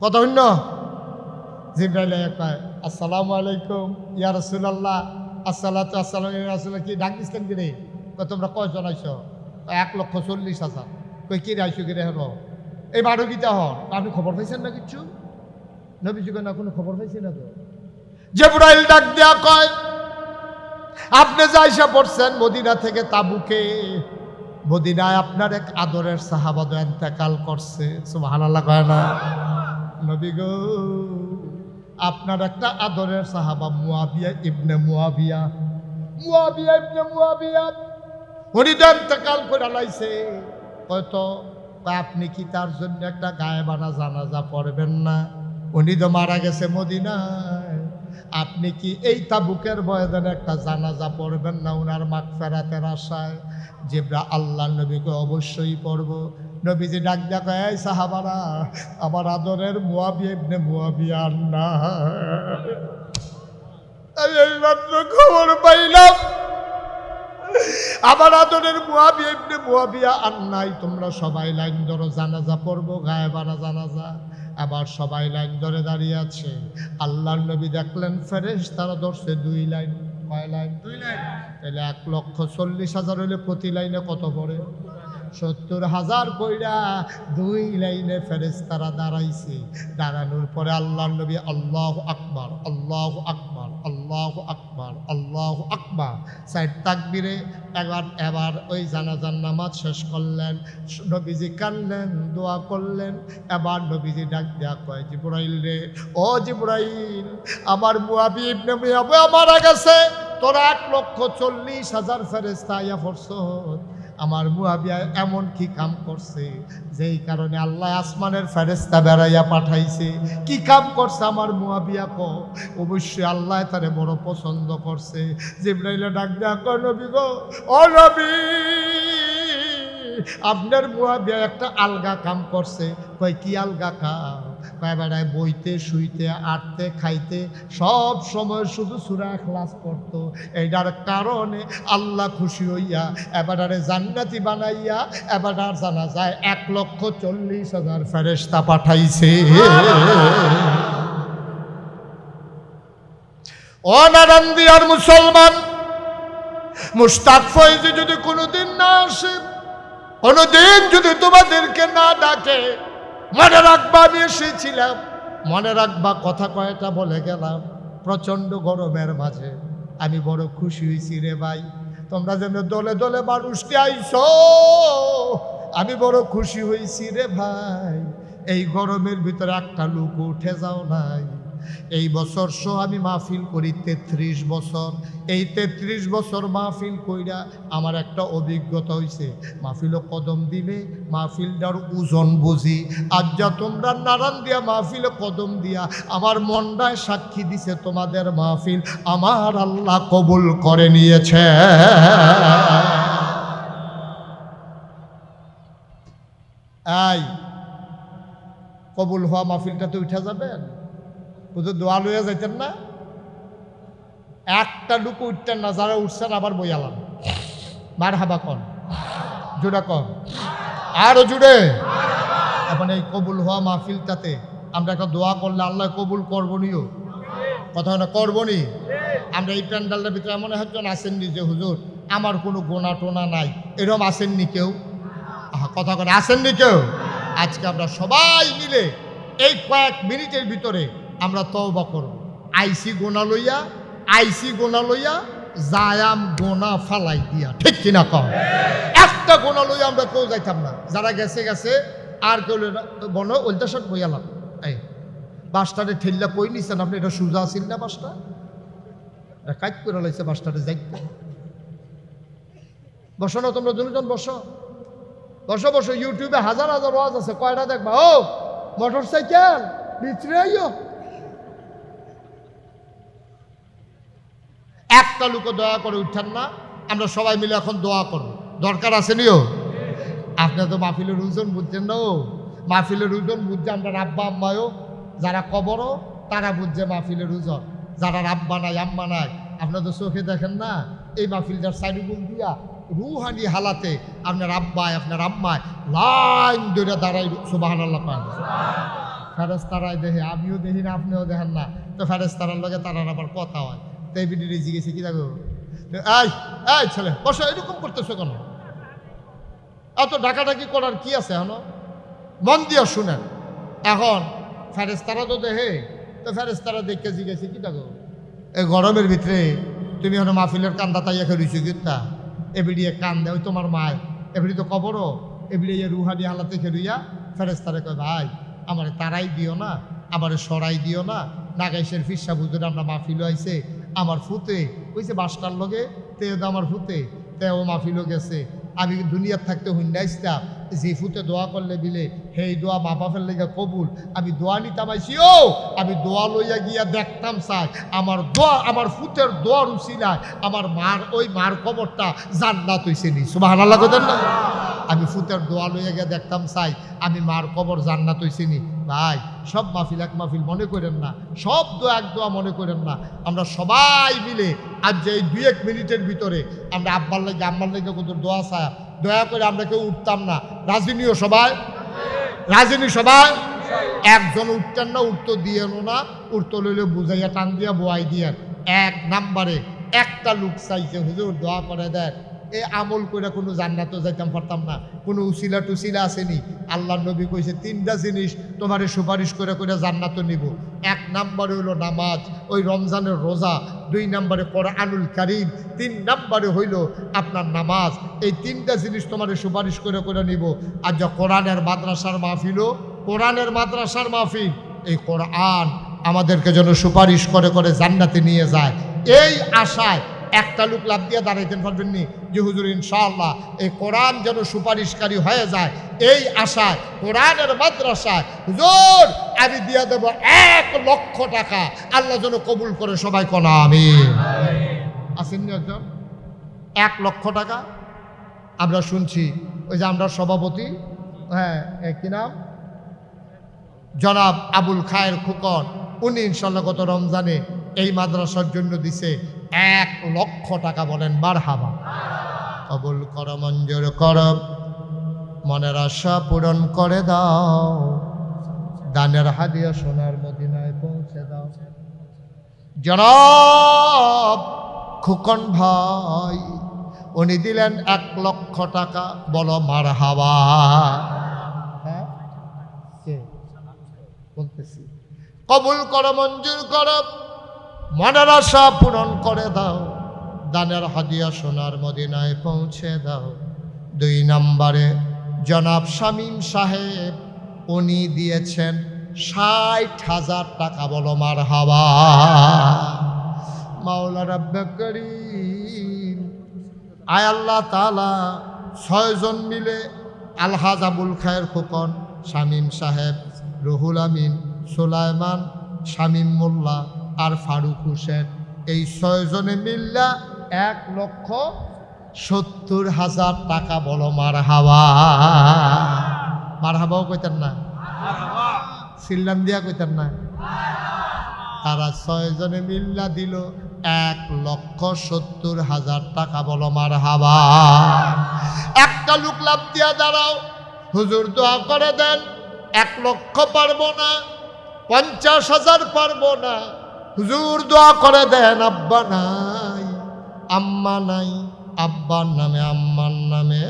কত শূন্য। জিব্রাইল কয় আসসালামু আলাইকুম ইয়া রাসূলুল্লাহ। আসসালাতু আসসালামু ইয়া রাসূলুল্লাহ। কি ডাক দিচ্ছেন কি রে? তোমরা কয়জন আইছো? 1,40,000। কই কি আইছো কি রে? হলো এই বারো গীতা হন। আপনি খবর পাইছেন না কিচ্ছু? নবীজি কয় না কোনো খবর পাইছি না তো। জিব্রাইল ডাক দেয়া কয় আপনি যে আইসা পড়ছেন মদিনা থেকে তাবুকে, মদিনায় আপনার এক আদরের সাহাবা ইন্তেকাল করছে। সুবহানাল্লাহ কয় না? নবী গো আপনার একটা আদরের সাহাবা মুয়াবিয়া ইবনে মুয়াবিয়া উনি তো ইন্তেকাল করে লাইছে। হয়তো আপনি কি তার জন্য একটা গায়েবানা জানাজা পড়বেন না? উনি তো মারা গেছে মদিনায়, আপনি কি এই তাবুকের ময়দানে একটা জানাজা পড়বেন না ওনার মাগফিরাতের আশায়? জিব্রাইল আল্লাহ নবীকে অবশ্যই পড়ব। নবীজি ডাক ডাক এই সাহাবারা আমার আদরের মুয়াবিয়া ইবনে মুয়াবিয়া না। আমি এইমাত্র খবর পাইলাম আমার আদরের মুয়াবিয়া ইবনে মুয়াবিয়া আর নাই। তোমরা সবাই লাইন ধরো, জানাজা পড়বো, গায়েবানা জানাজা। আবার সবাই লাইন ধরে দাঁড়িয়ে আছে। আল্লাহর নবী দেখলেন ফেরেশতারা ধরছে 2 লাইন। কয় লাইন? 2 লাইন। তাহলে 1,40,000 হইলে প্রতি লাইনে কত পড়ে? 70,000 কইরা 2 লাইনে ফেরেশতারা দাঁড়াইছে। দাঁড়ানোর পরে আল্লাহর নবী আল্লাহু আকবার, আল্লাহু আকবার, আল্লাহু আকবার, আল্লাহু আকবার 4 তাকবীরে এবার ওই জানাজার নামাজ শেষ করলেন। নবীজি কাঁদলেন, দোয়া করলেন। এবার নবীজি ডাক দেয়া কয় জিবরাইল রে, ও জিবরাইল আমার মুয়াবিয়া ইবনে মুয়াবিয়া মারা গেছে। তোরা 1,40,000 ফেরেশতা আইয়া পড়ছ। আমার মুয়াবিয়া এমন কি কাম করছে যেই কারণে আল্লাহ আসমানের ফেরেশতা বেড়াইয়া পাঠাইছে? কি কাম করছে আমার মুয়াবিয়া? অবশ্যই আল্লাহ তারে বড় পছন্দ করছে। জিবরাইল ডাক দেয়া কয়, নবী গো, ও নবী, আপনার মুয়াবিয়া একটা আলগা কাম করছে। কয় কি আলগা কাম? কয় বেড়ায় বইতে শুইতে আটতে খাইতে সব সময় শুধু সূরা ইখলাস পড়তো। এইটার কারণে আল্লাহ খুশি হইয়া এবারে জান্নাতি বানাইয়া এবার জানা যায় 1,40,000 ফেরেশতা পাঠাইছে। ও নারান্দিয়ার মুসলমান, মুশতাক ফয়েজি যদি কোনোদিন না আসে, কোনোদিন যদি তোমাদেরকে না ডাকে, মনে রাখবা আমি এসেছিলাম, মনে রাখবা কথা কয়টা বলে গেলাম। প্রচণ্ড গরমের মাঝে আমি বড় খুশি হয়েছি রে ভাই, তোমরা যেন দলে দলে মানুষকে আইছো, আমি বড় খুশি হয়েছি রে ভাই। এই গরমের ভিতরে একটা লোক উঠে যাও নাই। এই বছর আমি মাহফিল করি 33 বছর। এই 33 বছর মাহফিল কইরা আমার একটা অভিজ্ঞতা হয়েছে, মাহফিলও কদম দিলে মাহফিলটার ওজন বুঝি। আজ যা তোমরা নারান দিয়া মাহফিলে কদম দিয়া আমার মনটায় সাক্ষী দিছে তোমাদের মাহফিল আমার আল্লাহ কবুল করে নিয়েছে। এই কবুল হওয়া মাহফিলটাতে উঠা যাবেন? বুঝো দোয়া লইয়া যাইতেন না? একটা লুকু উঠতেন না, যারা উঠছেন আবার বইয়ালাম মার হাবা কন, জোড়া কন, আরো জুড়ে। এখন এই কবুল হওয়া মাহফিলটাতে আমরা একটা দোয়া করলে আল্লাহ কবুল করবনিও, কথা না করবনি। আমরা এই প্যান্ডালটার ভিতরে এমন একজন আসেননি যে হুজুর আমার কোনো গোনা টোনা নাই, এরকম আসেননি কেউ? কথা করে আসেননি কেউ? আজকে আমরা সবাই মিলে এই কয়েক মিনিটের ভিতরে আমরা তওবা করব। আইসি গোনা লইয়া যায়াম গোনা ফালাই দিয়া, ঠিক কিনা কম? একটা গোনা লইয়া আমরা কেউ যাইতাম না, যারা গেছে গেছে, আর কেউ বনো ওইটা সব বইয়ালাম। এই বাসটারে ঠেললা কই নিছেন আপনি? এটা সোজা আসিল না বাসটা? এটা কাজ করে লাইছে বাসটারে যাইতে। বসো না তোমরা দুজন, বসো বসো বসো। ইউটিউবে হাজার হাজার ওয়াজ আছে, কয়টা দেখবা? ও মোটর সাইকেল ভিতরে আইও। একটা লোক দয়া করে উঠেন না, আমরা সবাই মিলে এখন দোয়া করব, দরকার আছে নিও। আপনার তো মাহফিলের ওজন বুঝছেন না? ও মাহফিলের ওজন বুঝছে আমরা আব্বা আম্মায়ও, যারা কবরও তারা বুঝছে মাহফিলের ওজন, যারা আব্বা নাই আম্মা নাই। আপনার তো চোখে দেখেন না, এই মাহফিলটার সাইডুগুল দিয়া রুহানি হালাতে আপনার আব্বায় আপনার আম্মায় লাইন ধরে দাঁড়াই সুবহানাল্লাহ পান। ফেরেশতারাই দেখে, আমিও দেখি না, আপনিও দেখেন না, তো ফেরেশতারার লগে তারার আবার কথা হয়। তো এই ভিডিও জিজ্ঞেসে কি দেখো, এই এই ছেলে বসো, এরকম করতেছো কেন? এত ডাকাডাকি করার কি আছে? এখন মন দিয়া শুনেন। এখন ফেরেশতারা তো দেখে, তো ফেরেশতারা দেখে জিজ্ঞেসে কি দেখো, এই গরমের ভিতরে তুমি এখন মাহফিলের কান্দা তাইয়া খেয়েছো কিতা? এবিডিয়ে কান দেয় তোমার মায়, এবিডি তো কবরও, এবিডিয়ে রুহানি হালাতে খেলুইয়া ফেরেশতারে কয়, ভাই আমারে তারাই দিও না, আমারে সরাই দিও না। নাগাইশের ফিরসা বুঝুন আমরা মাহফিল আইছে, আমার ফুতে ওইছে বাসটার লগে, তে আমার ফুতে তেও মাহফিলও গেছে। আমি দুনিয়ার থাকতে হুন্ডাইছিলাম যে ফুতে দোয়া করলে বিলে হেই দোয়া মা বাপের লেগে কবুল। আমি দোয়া নিতাম আইছি, ও আমি দোয়া লইয়া গিয়া দেখতাম চাই আমার দোয়া, আমার ফুতের দোয়ার উচিলায় আমার মার ওই মার কবরটা জান্নাত হইছে নি। সুবহানাল্লাহ কইতেন না? আমি ফুতের দোয়া লইয়া গিয়া দেখতাম চাই আমি মার কবর জান্নাত হইছে নি। ভাই সব মাহফিল এক মাহফিল মনে করেন না, সব দোয়া এক দোয়া মনে করেন না। আমরা সবাই মিলে আজ যে এই 2-1 মিনিটের ভিতরে আমরা আব্বার লেগে আম্মার লেগে কত দোয়া চায়, দয়া করে আমরা কেউ উঠতাম না। রাজিনীয় সবাই, রাজিনী সবাই, একজন উঠতেন না, উঠতো দিয়েন না, উঠতো লইলে বুঝাইয়া টান দিয়া বোয়াই দিয়ে। 1 নম্বরে একটা লোক চাইছে হুজুর দোয়া করে দেয়, এই আমল করে কোনো জান্নাতও যাইতাম পারতাম না, কোনো উসিলা টুসিলা আসেনি। আল্লাহ নবী কইছে 3টা জিনিস তোমারে সুপারিশ করে করে জান্নাতও নিব। 1 নম্বরে হইল নামাজ, ওই রমজানের রোজা। 2 নম্বরে কোরআনুল কারীম। 3 নম্বরে হইল আপনার নামাজ। এই 3টা জিনিস তোমারে সুপারিশ করে করে নিব। আর যা কোরআনের মাদ্রাসার মাহফিলও, কোরআনের মাদ্রাসার মাহফিল, এই কোরআন আমাদেরকে যেন সুপারিশ করে করে জান্নাতে নিয়ে যায়, এই আশায় একটা লোক লাভ দিয়ে দাঁড়াইতেন পারবেননি। যে হুজুর ইনশাআল্লাহ এই কোরআন যেন সুপারিশকারী হয়ে যায়, এই আশায় কোরআনের মাদ্রাসায় হুজুর আমি দিয়ে দেব 1 লক্ষ টাকা। আল্লাহ যেন কবুল করে, সবাই কোন আমিন। আসেননি একজন 1 লক্ষ টাকা? আমরা শুনছি ওই যে আমরা সভাপতি, হ্যাঁ কি নাম, জনাব আবুল খায়ের খোকন, উনি ইনশাল্লাহ গত রমজানে এই মাদ্রাসার জন্য দিছে 1 লক্ষ টাকা। বলেন মারহাবা। কবুল কর, মঞ্জুর কর, মনের আশা পূরণ করে দাও, দানের হাদিয়া সোনার মদিনায় পৌঁছে দাও। জনাব খোকন ভাই উনি দিলেন 1 লক্ষ টাকা। বলো মারহাবা। হ্যাঁ বলতেছি, কবুল করো, মঞ্জুর করো, মনের আশা পূরণ করে দাও, দানের হাদিয়া সোনার মদিনায় পৌঁছে দাও। 2 নম্বরে জনাব শামীম সাহেব উনি দিয়েছেন 60,000 টাকা। বলো মারহাবা। মাওলা রাব্বে করিম, আয় আল্লাহ তাআলা 6 জন মিলে আলহাজ আবুল খায়ের খোকন, শামীম সাহেব, রুহুল আমিন, সুলাইমান, শামীম মোল্লা আর ফারুক হোসেন, এই 6 জনে মিল্লা 1,70,000 টাকা। বলো মারহাবা। মারহাবাও কইতেন না, সিল্লাম দিয়া কইতেন না। তারা 6 জনে মিল্লা দিল 1,70,000 টাকা। বলো মারহাবা। একটা লোক লাভ দিয়া দাঁড়াও, হুজুর দোয়া করে দেন। 1 লক্ষ পারবো না, 50,000 পারবো না, হুজুর দোয়া করে দেন। আব্বা নাই, আম্মা নাই, আব্বার নামে আম্মার নামে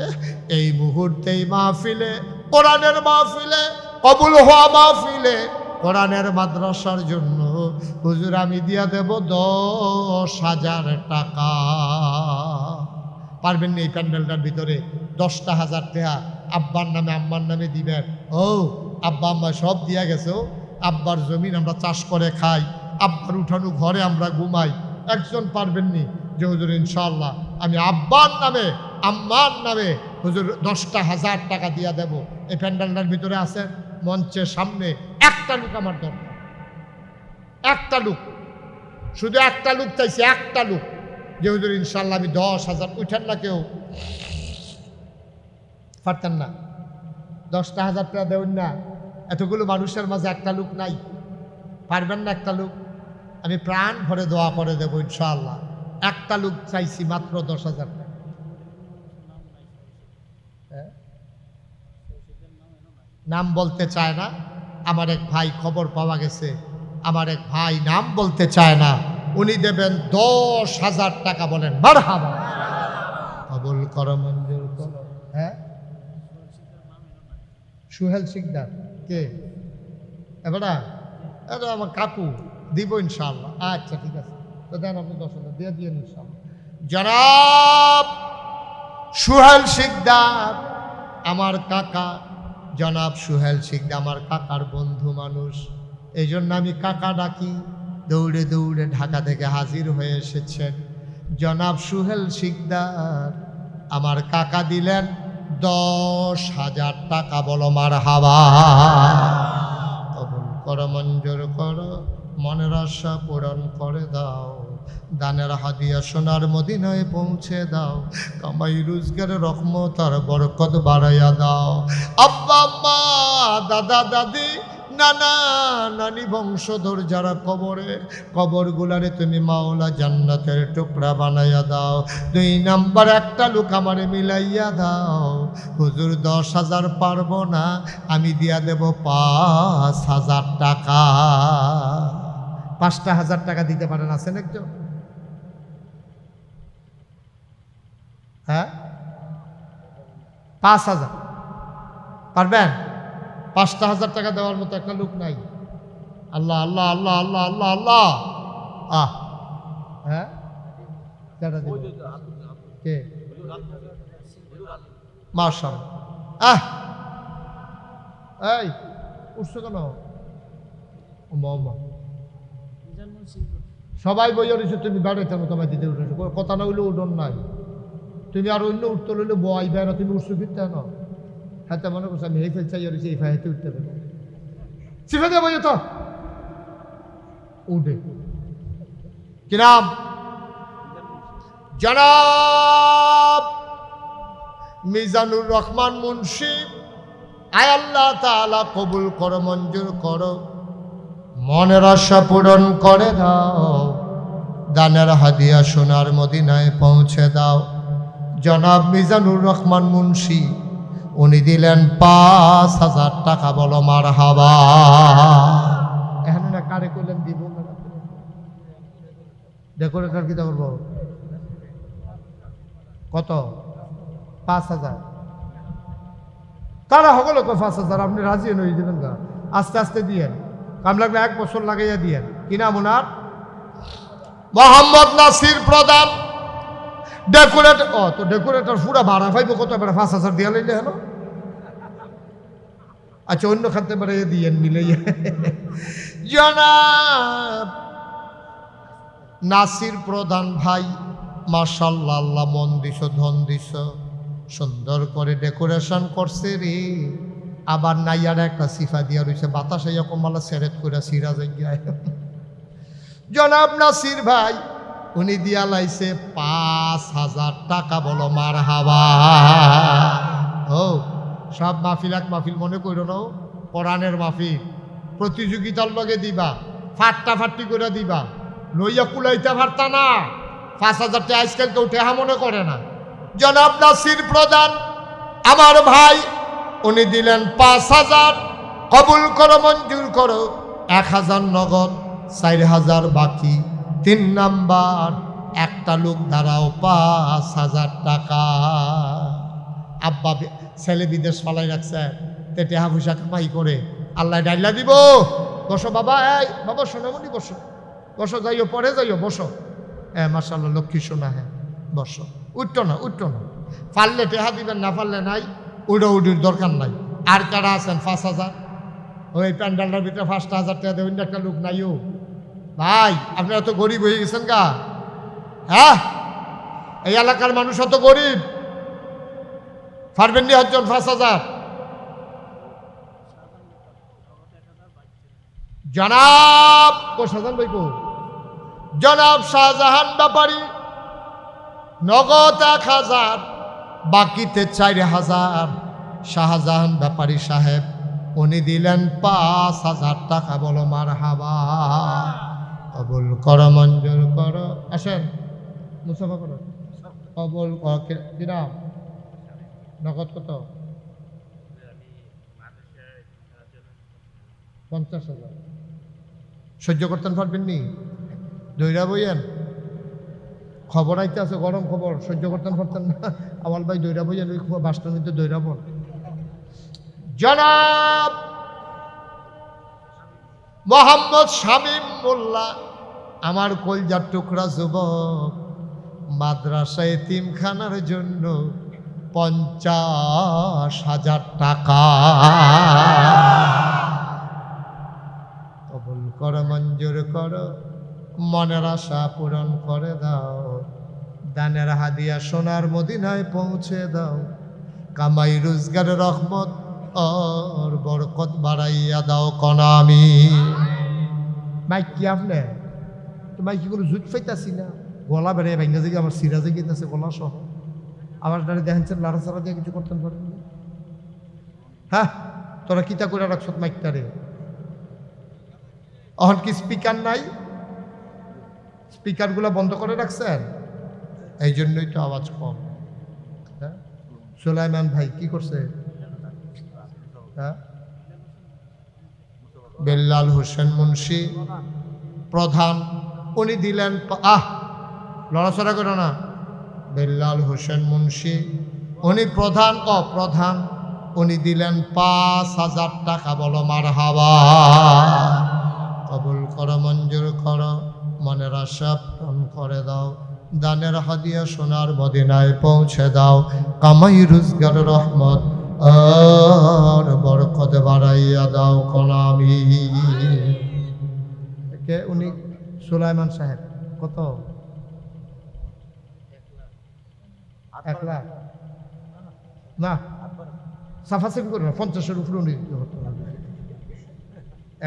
এই মুহূর্তেই মাহফিলে, কোরআনের মাহফিলে, কবুল হওয়া মাহফিলে, কোরআনের মাদ্রাসার জন্য হুজুর আমি দিয়া দেব 10,000 টাকা। পারবেন না এই প্যান্ডেলটার ভিতরে 10,000 টাকা আব্বার নামে আম্মার নামে দিবেন? ও আব্বা আম্মা সব দিয়া গেছে, আব্বার জমিন আমরা চাষ করে খাই, আব্বার উঠানো ঘরে আমরা ঘুমাই। একজন পারবেন নি যে হুজুর ইনশাআল্লাহ আমি আব্বার নামে আম্মার নামে হুজুর 10,000 টাকা দিয়া দেব? এই প্যান্ডেলটার ভিতরে আছেন, মঞ্চের সামনে একটা লোক আমার দরকার, একটা লোক, শুধু একটা লোক চাইছি, একটা লোক যে হুজুর ইনশাআল্লাহ আমি 10,000। উঠেন না কেউ, পারতেন না? 10,000 টাকা দেবেন না? এতগুলো মানুষের মাঝে একটা লোক নাই, পারবেন না? একটা লোক আমি প্রাণ ভরে দোয়া করে দেবো ইনশাআল্লাহ। একটা লোক চাইছি, মাত্র 10,000 টাকা। নাম বলতে চায় না আমার এক ভাই, খবর পাওয়া গেছে আমার এক ভাই নাম বলতে চায় না, উনি দেবেন 10,000 টাকা। বলেন মারহাবা। কবুল করো, মঞ্জুর করো। হ্যাঁ সুহেল শিকদার কে? এবারে এটা আমার কাকু, দিব ইনশাআল্লাহ। আচ্ছা ঠিক আছে, তো দেন আপনি 10,000 দিয়ে দিয়ে ইনশাআল্লাহ। জনাব সুহেল শিকদার আমার কাকা, জনাব সুহেল শিকদার আমার কাকার বন্ধু মানুষ, এই জন্য আমি কাকা ডাকি। দৌড়ে দৌড়ে ঢাকা থেকে হাজির হয়ে এসেছেন জনাব সুহেল শিকদার। আমার কাকা দিলেন 10,000 টাকা। বলো মারহাবা। কবুল করো, মঞ্জুর করো, মনের আশা পূরণ করে দাও, দানের হাদিয়া সোনার মদিনায় পৌঁছে দাও, কামাই রোজগারের রহমত আর বরকত বাড়াইয়া দাও। আব্বা আম্মা, দাদা দাদি, নানা নানি বংশধর যারা কবরে, কবরগুলারে তুমি মাওলা জান্নাতের টুকরা বানাইয়া দাও। 2 নাম্বার একটা লোক আমারে মিলাইয়া দাও। হুজুর 10,000 পারবো না, আমি দিয়া দেব 5,000 টাকা। 5,000 টাকা দিতে পারেন? আছেন একজন? হ্যাঁ 5,000 পারবেন? 5,000 টাকা দেওয়ার মতো একটা লোক নাই। আল্লাহ আল্লাহ আল্লাহ আল্লাহ আল্লাহ আল্লাহ। হ্যাঁ কে? মাশাআল্লাহ। এই উঠছো কেন? সবাই বইয়া রয়েছে, তুমি বেড়াইতে তোমায় দিতে উঠেছো, কথা না হইলে উঠন নাই। তুমি আর অন্য উঠতে লইলে বইবে না, তুমি উঠছো ফিরতে না। হ্যাঁ তা মনে করছো আমি এই ফেল চাই এই ফাইতে উঠতে পারবো, শিখে দেবো তো উঠে। কি নাম? জনাব মিজানুর রহমান মুন্সি। আয় আল্লাহ তাআলা কবুল করো, মঞ্জুর করো, মনের আশা পূরণ করে দাও, দানের হাদিয়া সোনার মদিনায় পৌঁছে দাও। জনাব মিজানুর রহমান মুন্সি উনি দিলেন ৫,০০০ টাকা। বলো মারহাবা। এখন না কারে কইলেন দিব না, ডেকোরেটর কি করবো? কত? ৫,০০০। তারা হগল ৫,০০০। আপনি রাজি নই দেবেন না, আস্তে আস্তে দিয়েন, কাম লাগলে ১ বছর লাগাইয়া দিয়েন। কি নাম ওনার? মোহাম্মদ নাসির প্রধান। ডেকোরেটর। ও তো ডেকোরেটর পুরা ভাড়া পাইব কত? এবার ৫,০০০ দিয়া লইলে হলো। আচ্ছা অন্য খাতে বাড়াইয়া দিয়েন মিলাইয়া। জনাব নাসির প্রধান ভাই, মাশাআল্লাহ, আল্লাহ মন দিছ, ধন দিছ, সুন্দর করে ডেকোরেশন করছে রে। আবার নাইয়ার একটা সিফা দিয়া রয়েছে, বাতাসে কমালা সেরেট করে সিরা জায়গায়। জনাব নাসির ভাই উনি দিয়া লাইছে ৫,০০০ টাকা। বলো মারহাবা। ও সব মাহফিল এক মাহফিল মনে করো না, কোরআনের মাহফিল। প্রতিযোগিতার লগে দিবা, ফাট্টা ফাট্টি করে দিবা, লইয়া কুলাইতে পারতা না। ৫,০০০ টাকা আজকাল কেউ টেহা মনে করে না। জনাব নাসির প্রধান আমার ভাই উনি দিলেন ৫,০০০। কবুল করো, মঞ্জুর করো। ১,০০০ নগদ, ৪,০০০ বাকি। ৩ নাম্বার একটা লোক দাঁড়াও, ৫,০০০ টাকা। আব্বা ছেলে বিদেশ পালাই রাখছে, তে টেহা পয়সা কামাই করে আল্লাহ ডাইলা দিব। বসো বাবা, এই বাবা সোনামণি বসো, বসো, যাইও পরে যাইও, বসো। হ্যাঁ মাশাআল্লাহ লক্ষ্মী সোনা, হ্যাঁ বসো। উঠতো না, উঠতো না। পারলে টেহা দিবেন, না পারলে নাই, উড়ো উড়ির দরকার নাই। আর কারা আছেন? ৫,০০০। ওই প্যান্ডালটার ভিতরে ৫,০০০ টাকা দেবেন, একটা লোক নাইও। ভাই আপনারা তো গরিব হয়ে গেছেন গা। হ্যাঁ এই এলাকার মানুষ অত গরিব, পারবেন নি হচ্ছেন ৫,০০০। জনাব শাহজাহান ভাই কো? জনাব শাহজাহান ব্যাপারী নগদ ১,০০০, বাকিতে ৪,০০০। শাহজাহান ব্যাপারী সাহেব উনি দিলেন ৫,০০০ টাকা। বলো মারহাবা। কবুল করো, মঞ্জুর করো। আসেন মুসাফা করো। কবুল কিনা নগদ কত? ৫০,০০০। সহ্য করতেন পারবেন নি? দৈরা বইয়েন, খবর আইতে আছে, গরম খবর, সহ্য করতেন পারতেন না? আমার ভাই দৈরা বইয়েন, ওই বাসটার মধ্যে দৈরা পড়। জনাব মোহাম্মদ শামীম মোল্লা আমার কলজার টুকরা যুবক, মাদ্রাসা এতিমখানার জন্য ৫০,০০০ টাকা। কবুল করো, মঞ্জুর করো, মনের আশা পূরণ করে দাও, দানের হাদিয়া সোনার মদিনায় পৌঁছে দাও, কামাই রোজগারের রহমত আর বরকত বাড়াইয়া দাও কনামি। মাইক কি আপনি তো মাইক কি কোনো জুট পাইতাছি না, গলা বেড়ে ভাঙ্গা যে আমার সিরাজে গিয়েছে গলা সহ। আমার দাঁড়ি দেখেন লাড়াচাড়া দিয়ে কিছু করতেন পারেন। হ্যাঁ তোরা কিতা করে রাখছ মাইকটারে? এখন কি স্পিকার নাই? স্পিকারগুলো বন্ধ করে রাখছেন, এই জন্যই তো আওয়াজ কম। হ্যাঁ সুলাইমান ভাই কি করছে? হ্যাঁ বেল্লাল হোসেন মুন্সি প্রধান উনি দিলেন, লড়াচড়া করো না। বেল্লাল হোসেন মুন্সি উনি প্রধান, প্রধান উনি দিলেন ৫,০০০ টাকা। বলো মারহাবা। কবুল করো, মঞ্জুর করো, মনের আশা পূরণ করে দাও, দানের হাদিয়া সোনার মদিনায় পৌঁছে দাও, কামাই রোজগার রহমত আর বরকত বাড়াইয়া দাও কনামি। কে উনি? সুলাইমান সাহেব। কত? 1 লাখ না, সাফাসিং করে না, 50-এর উপরে উনি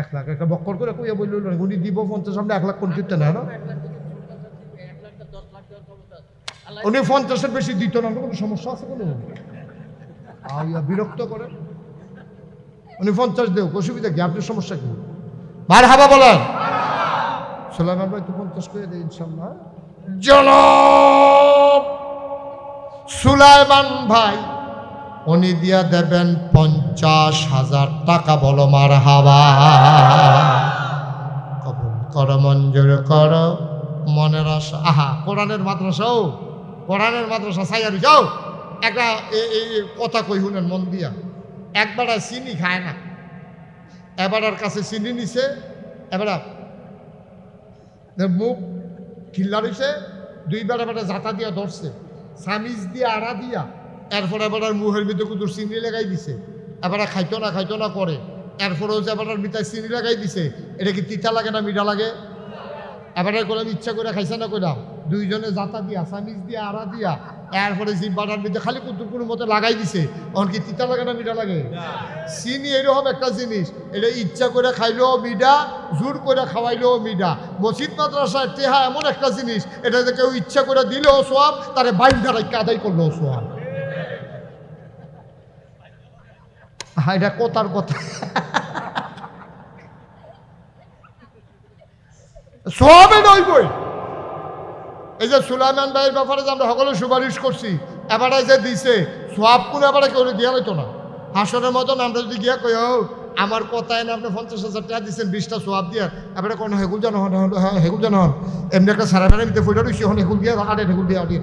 1 লাখ একটা বক্কর করে কইয়া বলল উনি দিব 50, সামনে 1 লাখ কোন কিনতে না উনি 50-এর বেশি দিত না, কোনো সমস্যা আছে কোনো? বিরক্ত করে উনি 50 দেও, অসুবিধা কি? আপনার সমস্যা কি? মারহাবা বলেন। সুলাইমান ভাই তো 50 করে দেয় ইনশাল্লাহ। জনাব সুলাইমান ভাই উনি দিয়া দেবেন 50,000 টাকা। বলো মারহাবা। কবুল করো, মঞ্জুর করো, মনের আশা। আহা, কোরআনের মাদ্রাসাও, কোরআনের মাদ্রাসা সাইয়ার যাও। একটা কথা কই শুনেন মন দিয়া। একবার চিনি খায় না, এবার কাছে চিনি নিছে, এবার মুখ খিল্লা রয়েছে, 2বার এবার জাতা দিয়া ধরছে, সামিজ দিয়া আড়া দিয়া, এরপর এবার মুহের ভিতরে কুদুর চিনি লাগাই দিছে। এবার খাইতো না করে, এরপরেও যে এবার মিঠাই চিনি লাগাই দিছে। এটা কি তিতা লাগে না মিঠা লাগে? এবারে করলাম ইচ্ছা করে খাইছে না কইলাম, 2জনে জাতা দিয়া সামিজ দিয়া আড়া দিয়া, এরপরে জিব্বাটার ভিতরে খালি কুতুর কোনো মতো লাগাই দিছে। তখন কি তিতা লাগে না মিঠা লাগে? চিনি এরকম একটা জিনিস, এটা ইচ্ছা করে খাইলেও মিঠা, জোর করে খাওয়াইলেও মিঠা। মসজিদ মাদ্রাসায় টেহা এমন একটা জিনিস, এটা যে কেউ ইচ্ছা করে দিলেও সোয়াব, তারে বাইন্ধা রাখতে আদায় করলেও সোয়াব। হ্যাঁ, এটা কথার কথা। সোয়াবে নইবই। এই যে সুলাইমান ভাইয়ের ব্যাপারে যে আমরা সকলে সুপারিশ করছি, এবারে যে দিছে সোয়াব কোন এবারে কেউ দিয়া হইতো না। হাসনের মতন আমরা যদি গিয়া কই আমার কথায় না আপনি 50,000 টাকা দিচ্ছেন, 20টা সোয়াব দিয়া, এবারে কোন হেগুল জানো হন, হেগুল জানো হন, এমনি একটা সারা বেড়া নিতে ফুটা রয়েছি, হন হেগুল দিয়া আড়ে, হেগুল দিয়া আড়িয়ে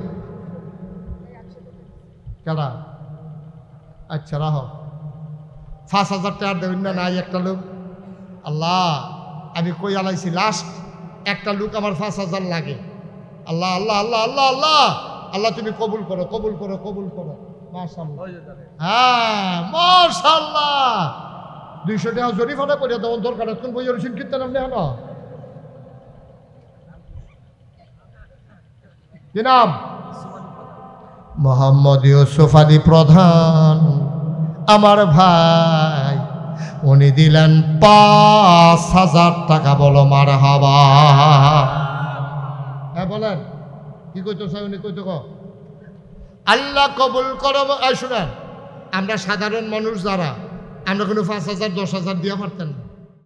কেডা? আচ্ছা রাহ, 5,000 টাকা দেবেন না? নাই একটা লোক। আল্লাহ, আমি কই আলাইছি লাস্ট একটা লোক আমার 5,000 লাগে। আল্লাহ আল্লাহ আল্লাহ আল্লাহ আল্লাহ আল্লাহ, তুমি কবুল করো, কবুল করো, কবুল করো। মাশাআল্লাহ, হ্যাঁ মাশাআল্লাহ। 200 টাকা জরিফানা করে দেওয়ার দরকার। কোন বই রসিন কীর্তন আপনি হন কি নাম? মোহাম্মদ ইউসুফ আলী প্রধান আমার ভাই, উনি দিলেন 5,000 টাকা। বলো মারহাবা। হ্যাঁ বলেন, কি কইতো চাই উনি কইতো? আল্লাহ কবুল করো। শুনেন, আমরা সাধারণ মানুষ যারা, আমরা কোনো 5,000 10,000 দিয়ে পারতেন না।